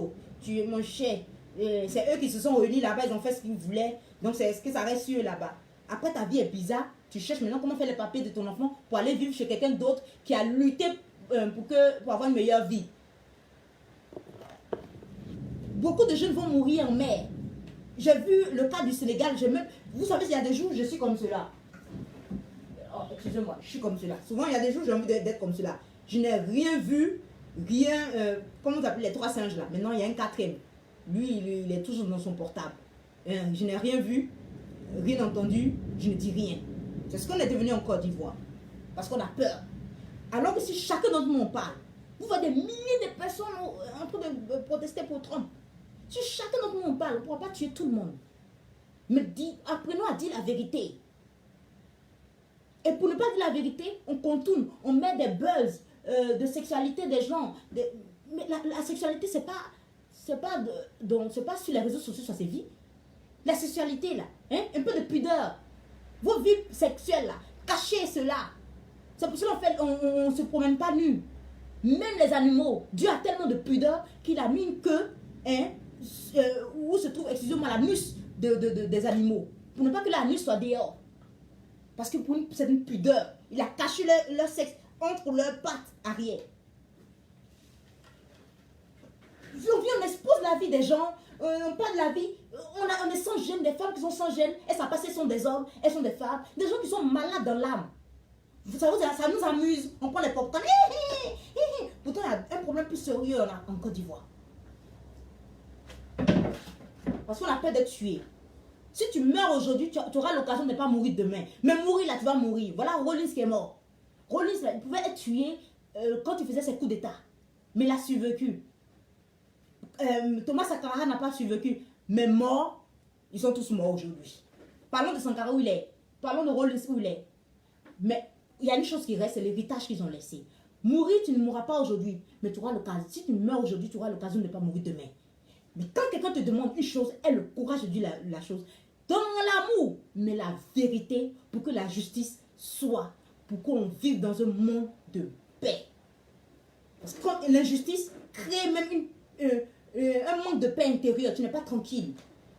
Mon cher, c'est eux qui se sont réunis là-bas, ils ont fait ce qu'ils voulaient. Donc c'est ce que ça reste sur eux là-bas. Après, ta vie est bizarre. Tu cherches maintenant comment faire les papiers de ton enfant pour aller vivre chez quelqu'un d'autre qui a lutté pour avoir une meilleure vie. Beaucoup de jeunes vont mourir en mer. J'ai vu le cas du Sénégal. Vous savez, il y a des jours, je suis comme cela. Oh, excusez-moi, je suis comme cela. Souvent, il y a des jours, j'ai envie d'être comme cela. Je n'ai rien vu, comment vous appelez les trois singes là? Maintenant, il y a un quatrième. Lui, il est toujours dans son portable. Je n'ai rien vu, rien entendu, je ne dis rien. C'est ce qu'on est devenu en Côte d'Ivoire. Parce qu'on a peur. Alors que si chacun d'entre nous en parle, vous voyez des milliers de personnes en train de protester pour Trump. Si chacun d'entre nous en parle, on ne pourra pas tuer tout le monde. Mais apprenons à dire la vérité. Et pour ne pas dire la vérité, on contourne, on met des buzz de sexualité des gens. Mais la sexualité, c'est pas sur les réseaux sociaux, ça c'est vie. La sexualité là, hein, un peu de pudeur. Vos vies sexuelles là, cachez cela. C'est pour ça qu'on ne se promène pas nu. Même les animaux, Dieu a tellement de pudeur qu'il a mis une queue, hein, où se trouve, excusez-moi, la l'anus des animaux. Pour ne pas que l'anus soit dehors. Parce que c'est une pudeur. Il a caché leur sexe entre leurs pattes arrière. On expose la vie des gens, on parle de la vie, on est sans gêne, des femmes qui sont sans gêne, elles sont passées, sont des hommes, elles sont des femmes, des gens qui sont malades dans l'âme. Ça nous amuse. On prend les pop-corn. Pourtant, il y a un problème plus sérieux en Côte d'Ivoire. Parce qu'on a peur d'être tué. Si tu meurs aujourd'hui, tu auras l'occasion de ne pas mourir demain. Mais mourir là, tu vas mourir. Voilà Rollins qui est mort. Rollins, là, il pouvait être tué quand il faisait ses coups d'état. Mais il a survécu. Thomas Sankara n'a pas survécu. Mais morts, ils sont tous morts aujourd'hui. Parlons de Sankara où il est. Parlons de Rollins où il est. Mais il y a une chose qui reste, c'est l'héritage qu'ils ont laissé. Mourir, tu ne mourras pas aujourd'hui. Mais tu auras l'occasion. Si tu meurs aujourd'hui, tu auras l'occasion de ne pas mourir demain. Mais quand quelqu'un te demande une chose, aie le courage de dire la chose. Dans l'amour, mais la vérité pour que la justice soit. Pour qu'on vive dans un monde de paix. Parce que quand l'injustice crée même un manque de paix intérieure, tu n'es pas tranquille.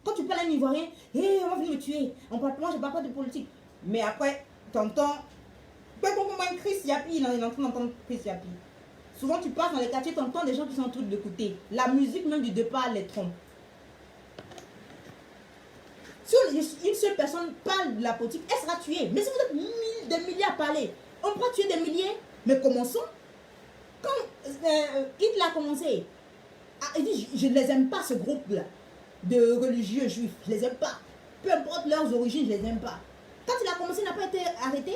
Quand tu parles à un Ivoirien, hey, on va venir me tuer. Moi, je ne parle pas de politique. Mais après, tu entends. Chris Yapi, il est en train d'entendre Chris Yapi. Souvent, tu passes dans les quartiers, tu entends des gens qui sont en train d'écouter. La musique, même du départ, les trompe. Si une seule personne parle de la politique, elle sera tuée. Mais si vous êtes des milliers à parler, on peut tuer des milliers. Mais commençons. Quand Hitler a commencé, il dit, je ne les aime pas, ce groupe-là, de religieux juifs. Je ne les aime pas. Peu importe leurs origines, je ne les aime pas. Quand il a commencé, il n'a pas été arrêté.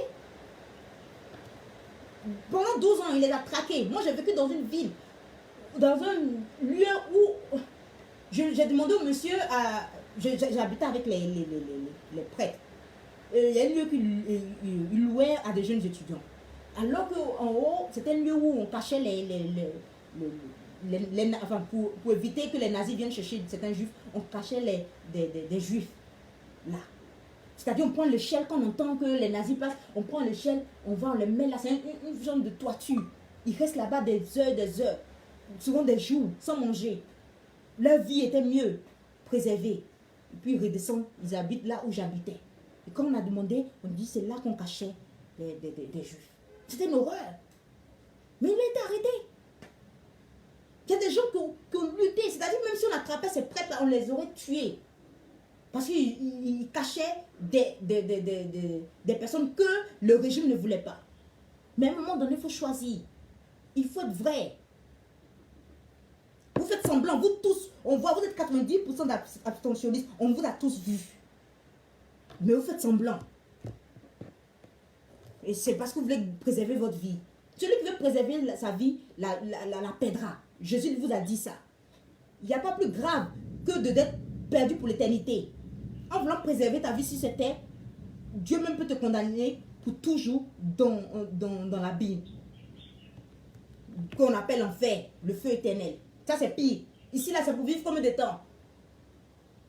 Pendant 12 ans, il les a traqués. Moi, j'ai vécu dans une ville, dans un lieu où j'ai demandé au monsieur, j'habitais avec les prêtres. Il y a un lieu qu'il louait à des jeunes étudiants. Alors qu'en haut, c'était un lieu où on cachait enfin, pour éviter que les nazis viennent chercher certains juifs, on cachait des juifs là. C'est-à-dire, on prend l'échelle, quand on entend que les nazis passent, on prend l'échelle, on les met là, c'est une genre de toiture. Ils restent là-bas des heures, souvent des jours, sans manger. Leur vie était mieux préservée. Et puis ils redescendent, ils habitent là où j'habitais. Et quand on a demandé, on dit c'est là qu'on cachait des juifs. C'était une horreur. Mais il a été arrêté. Il y a des gens qui ont lutté, c'est-à-dire même si on attrapait ces prêtres, on les aurait tués. Parce qu'ils cachaient des personnes que le régime ne voulait pas. Mais à un moment donné, il faut choisir. Il faut être vrai. Vous faites semblant, vous tous, on voit, vous êtes 90% d'abstentionnistes, on vous a tous vu. Mais vous faites semblant. Et c'est parce que vous voulez préserver votre vie. Celui qui veut préserver sa vie, la perdra. Jésus vous a dit ça. Il n'y a pas plus grave que d'être perdu pour l'éternité. En voulant préserver ta vie sur cette terre, Dieu même peut te condamner pour toujours dans la Bible. Qu'on appelle enfer, le feu éternel. Ça c'est pire. Ici là, c'est pour vivre combien de temps?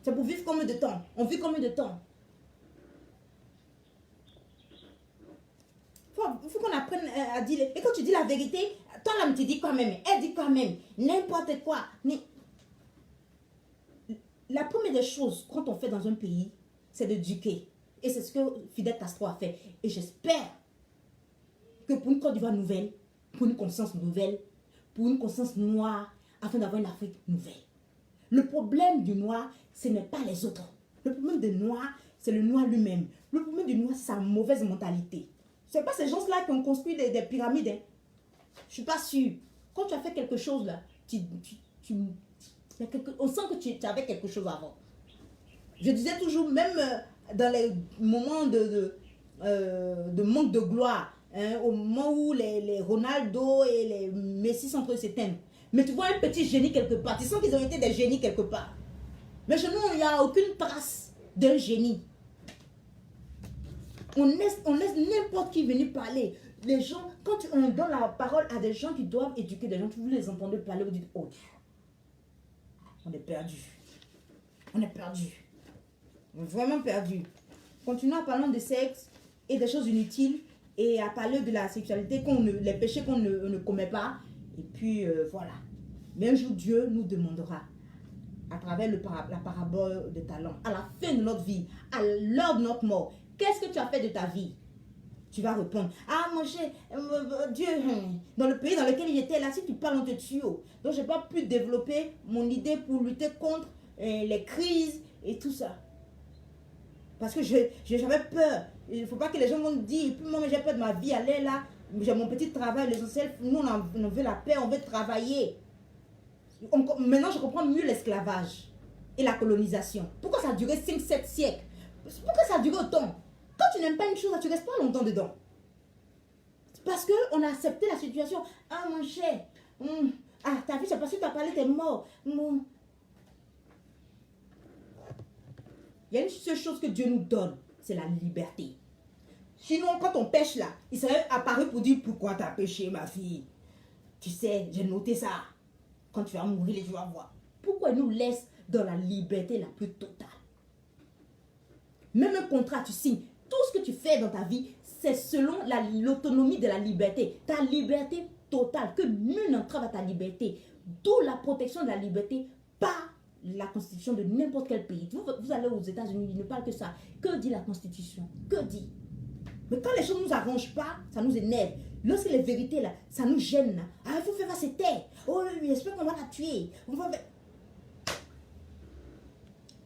C'est pour vivre combien de temps? On vit combien de temps? Il faut qu'on apprenne à dire. Et quand tu dis la vérité, toi là, tu dis quand même. Elle dit quand même. N'importe quoi. La première des choses, quand on fait dans un pays, c'est d'éduquer. Et c'est ce que Fidel Castro a fait. Et j'espère que pour une Côte d'Ivoire nouvelle, pour une conscience nouvelle, pour une conscience noire, afin d'avoir une Afrique nouvelle. Le problème du noir, ce n'est pas les autres. Le problème du noir, c'est le noir lui-même. Le problème du noir, c'est sa mauvaise mentalité. Ce n'est pas ces gens-là qui ont construit des pyramides. Hein. Je ne suis pas sûre. Quand tu as fait quelque chose là, on sent que tu avais quelque chose avant. Je disais toujours, même dans les moments de manque de gloire, hein, au moment où les Ronaldo et les Messi sont en train de s'éteindre, mais tu vois un petit génie quelque part. Tu sens qu'ils ont été des génies quelque part. Mais chez nous, il n'y a aucune trace d'un génie. On laisse n'importe qui venir parler. Les gens, quand on donne la parole à des gens qui doivent éduquer des gens, vous les entendez parler, vous dites, oh, on est perdu. On est perdu. On est vraiment perdu. Continuons à parler de sexe et des choses inutiles et à parler de la sexualité, les péchés qu'on ne commet pas. Et puis, voilà. Mais un jour, Dieu nous demandera, à travers la parabole de talents, à la fin de notre vie, à l'heure de notre mort, qu'est-ce que tu as fait de ta vie? Tu vas répondre, ah mon cher, Dieu, dans le pays dans lequel j'étais là, si tu parles, on te tue. Donc, je n'ai pas pu développer mon idée pour lutter contre les crises et tout ça. Parce que j'avais peur. Il ne faut pas que les gens vont dire, moi j'ai peur de ma vie, aller là, j'ai mon petit travail, l'essentiel, nous on veut la paix, on veut travailler. Maintenant je comprends mieux l'esclavage et la colonisation. Pourquoi ça a duré 5-7 siècles? Pourquoi ça a duré autant? Quand tu n'aimes pas une chose, tu ne restes pas longtemps dedans. Parce qu'on a accepté la situation. Ah mon cher, ah ta vie c'est parce que tu as parlé, t'es mort. Il y a une seule chose que Dieu nous donne, c'est la liberté. Sinon, quand on pêche là, il serait apparu pour dire pourquoi tu as péché, ma fille. Tu sais, j'ai noté ça. Quand tu vas mourir, tu vas voir. Pourquoi il nous laisse dans la liberté la plus totale? Même un contrat, tu signes. Tout ce que tu fais dans ta vie, c'est selon l'autonomie de la liberté. Ta liberté totale, que nul n'entrave à ta liberté. D'où la protection de la liberté par la constitution de n'importe quel pays. Vous allez aux États-Unis, ils ne parlent que ça. Que dit la constitution? Que dit? Mais quand les choses ne nous arrangent pas, ça nous énerve. Lorsque les vérités, là, ça nous gêne. Là. Ah, il faut faire cette terre. Oh, j'espère qu'on va la tuer.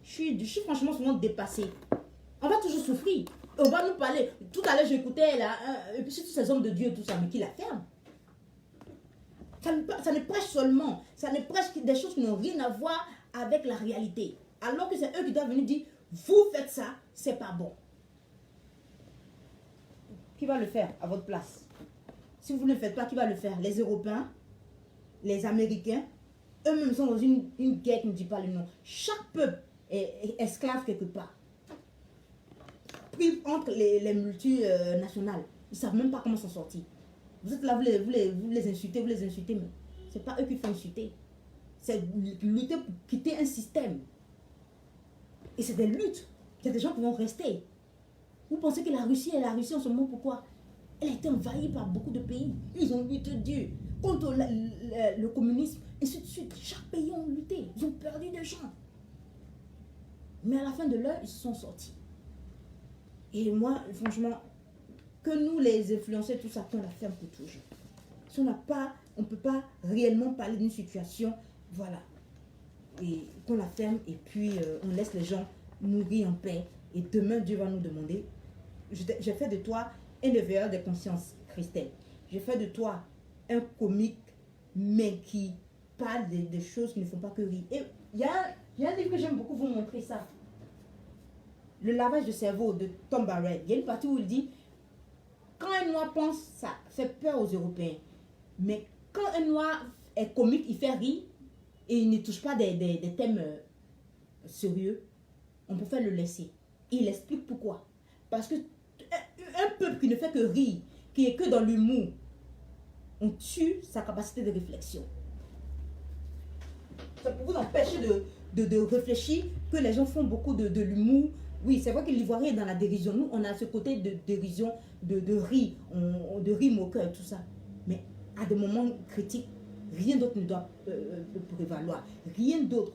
Je suis franchement souvent dépassée. On va toujours souffrir. On va nous parler. Tout à l'heure, j'écoutais là, et puis tous ces hommes de Dieu, tout ça, mais qui la ferment? Ça ne prêche seulement. Ça ne prêche des choses qui n'ont rien à voir avec la réalité. Alors que c'est eux qui doivent venir dire, vous faites ça, c'est pas bon. Qui va le faire à votre place? Si vous ne le faites pas, qui va le faire? Les Européens, les Américains, eux-mêmes sont dans une guerre qui ne dit pas le nom. Chaque peuple est esclave quelque part. Pris entre les multinationales. Ils ne savent même pas comment s'en sortir. Vous êtes là, vous les insultez, mais ce n'est pas eux qui font insulter. C'est lutter pour quitter un système. Et c'est des luttes. Il y a des gens qui vont rester. Vous pensez que la Russie en ce moment, pourquoi? Elle a été envahie par beaucoup de pays. Ils ont lutté Dieu contre le communisme, et ainsi de suite. Chaque pays a lutté. Ils ont perdu des gens. Mais à la fin de l'heure, ils se sont sortis. Et moi, franchement, que nous, les influenceurs, tout ça, qu'on la ferme pour toujours. Si on ne peut pas réellement parler d'une situation, voilà. Et qu'on la ferme, et puis on laisse les gens mourir en paix. Et demain, Dieu va nous demander, j'ai fait de toi un éveilleur de conscience, Christelle. J'ai fait de toi un comique, mais qui parle des choses qui ne font pas que rire. Et il y a un livre que j'aime beaucoup vous montrer ça. Le lavage de cerveau de Tom Barrett. Il y a une partie où il dit, quand un noir pense, ça fait peur aux Européens. Mais quand un noir est comique, il fait rire, et il ne touche pas des thèmes sérieux, on peut faire le laisser. Il explique pourquoi. Parce que un peuple qui ne fait que rire, qui est que dans l'humour, on tue sa capacité de réflexion. Ça peut vous empêcher de réfléchir, que les gens font beaucoup de l'humour. Oui, c'est vrai que l'Ivoirien est dans la dérision. Nous, on a ce côté de dérision, de rire, de rire moqueur, tout ça. Mais à des moments critiques, rien d'autre ne doit prévaloir. Rien d'autre.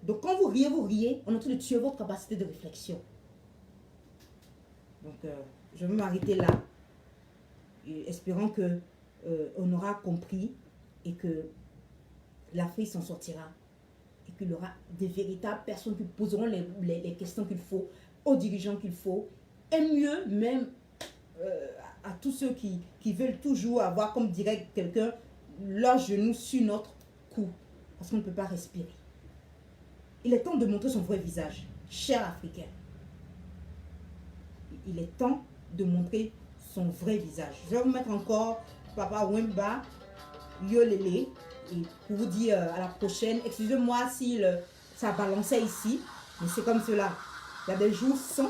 Donc quand vous riez, on est en train de tuer votre capacité de réflexion. Donc je vais m'arrêter là. Et espérant que on aura compris et que l'Afrique s'en sortira. Et qu'il y aura des véritables personnes qui poseront les questions qu'il faut, aux dirigeants qu'il faut. Et mieux même à tous ceux qui veulent toujours avoir, comme dirait quelqu'un, leurs genoux sur notre cou. Parce qu'on ne peut pas respirer. Il est temps de montrer son vrai visage, cher Africain. Il est temps de montrer son vrai visage. Je vais vous mettre encore Papa Wemba, Yolele, et pour vous dire à la prochaine. Excusez-moi si ça balançait ici, mais c'est comme cela. Il y a des jours sans et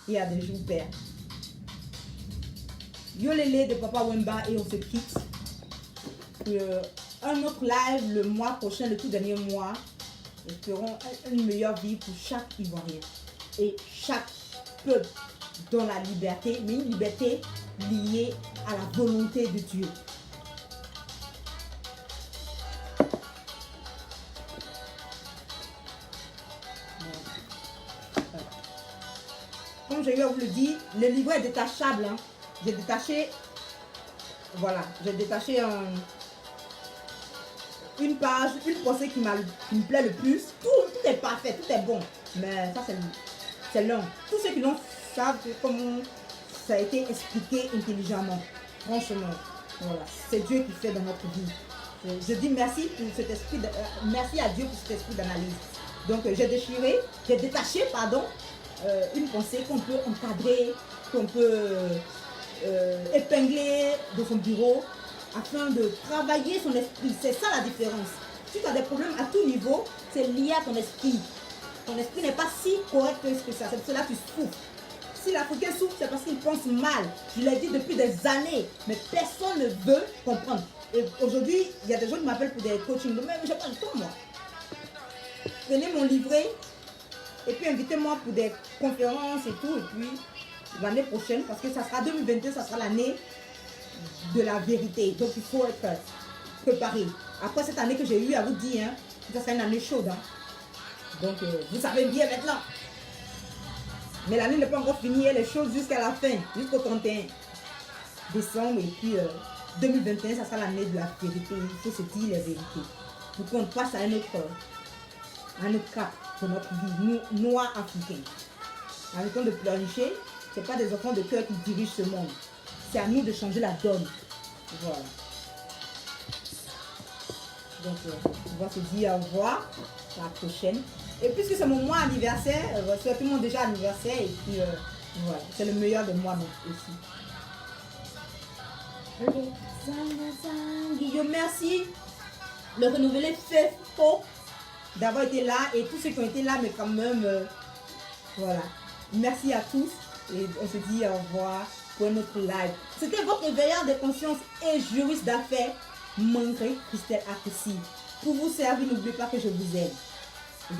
il y a des jours pairs. Yolele de Papa Wemba et on se quitte. Un autre live le mois prochain, le tout dernier mois. Espérons une meilleure vie pour chaque Ivoirien et chaque peuple dans la liberté, mais une liberté liée à la volonté de Dieu. Comme je vais vous le dire, le livret est détachable. Hein. J'ai détaché, voilà, j'ai détaché une page, une pensée qui me plaît le plus. Tout est parfait, tout est bon. Mais ça, c'est long. Tous ceux qui l'ont savent comment ça a été expliqué intelligemment. Franchement, voilà, c'est Dieu qui fait dans notre vie. Je dis merci pour cet esprit, merci à Dieu pour cet esprit d'analyse. Donc j'ai détaché, pardon, une pensée qu'on peut encadrer, qu'on peut épingler de son bureau afin de travailler son esprit. C'est ça la différence. Si tu as des problèmes à tout niveau, c'est lié à ton esprit. Ton esprit n'est pas si correct que ça. C'est pour cela que tu souffres. Si l'Africain souffre, c'est parce qu'il pense mal. Je l'ai dit depuis des années, mais personne ne veut comprendre. Et aujourd'hui, il y a des gens qui m'appellent pour des coachings. Mais je n'ai pas le temps, moi. Prenez mon livret et puis invitez-moi pour des conférences et tout. Et puis, l'année prochaine, parce que ça sera 2022, ça sera l'année de la vérité. Donc, il faut être préparé. Après cette année que j'ai eu à vous dire, hein, ça sera une année chaude. Hein. Donc, vous savez bien maintenant. Mais l'année n'est pas encore finie, elle est chaude jusqu'à la fin, jusqu'au 31 décembre. Et puis 2021, ça sera l'année de la vérité. Il faut se dire les vérités. Pour qu'on passe à un autre cap de notre vie, nous, noirs africains. Arrêtons de pleurnicher. Ce n'est pas des enfants de cœur qui dirigent ce monde. C'est à nous de changer la donne. Voilà. Donc, on va se dire au revoir. À la prochaine. Et puisque c'est mon mois anniversaire, souhaitez-moi déjà anniversaire. Et puis, voilà. C'est le meilleur de moi aussi. Guillaume, merci. Le renouvelé fait faux d'avoir été là. Et tous ceux qui ont été là, mais quand même, voilà. Merci à tous. Et on se dit au revoir pour un autre live. C'était votre éveilleur de conscience et juriste d'affaires, Mongré Christelle Akossi. Pour vous servir, n'oubliez pas que je vous aime.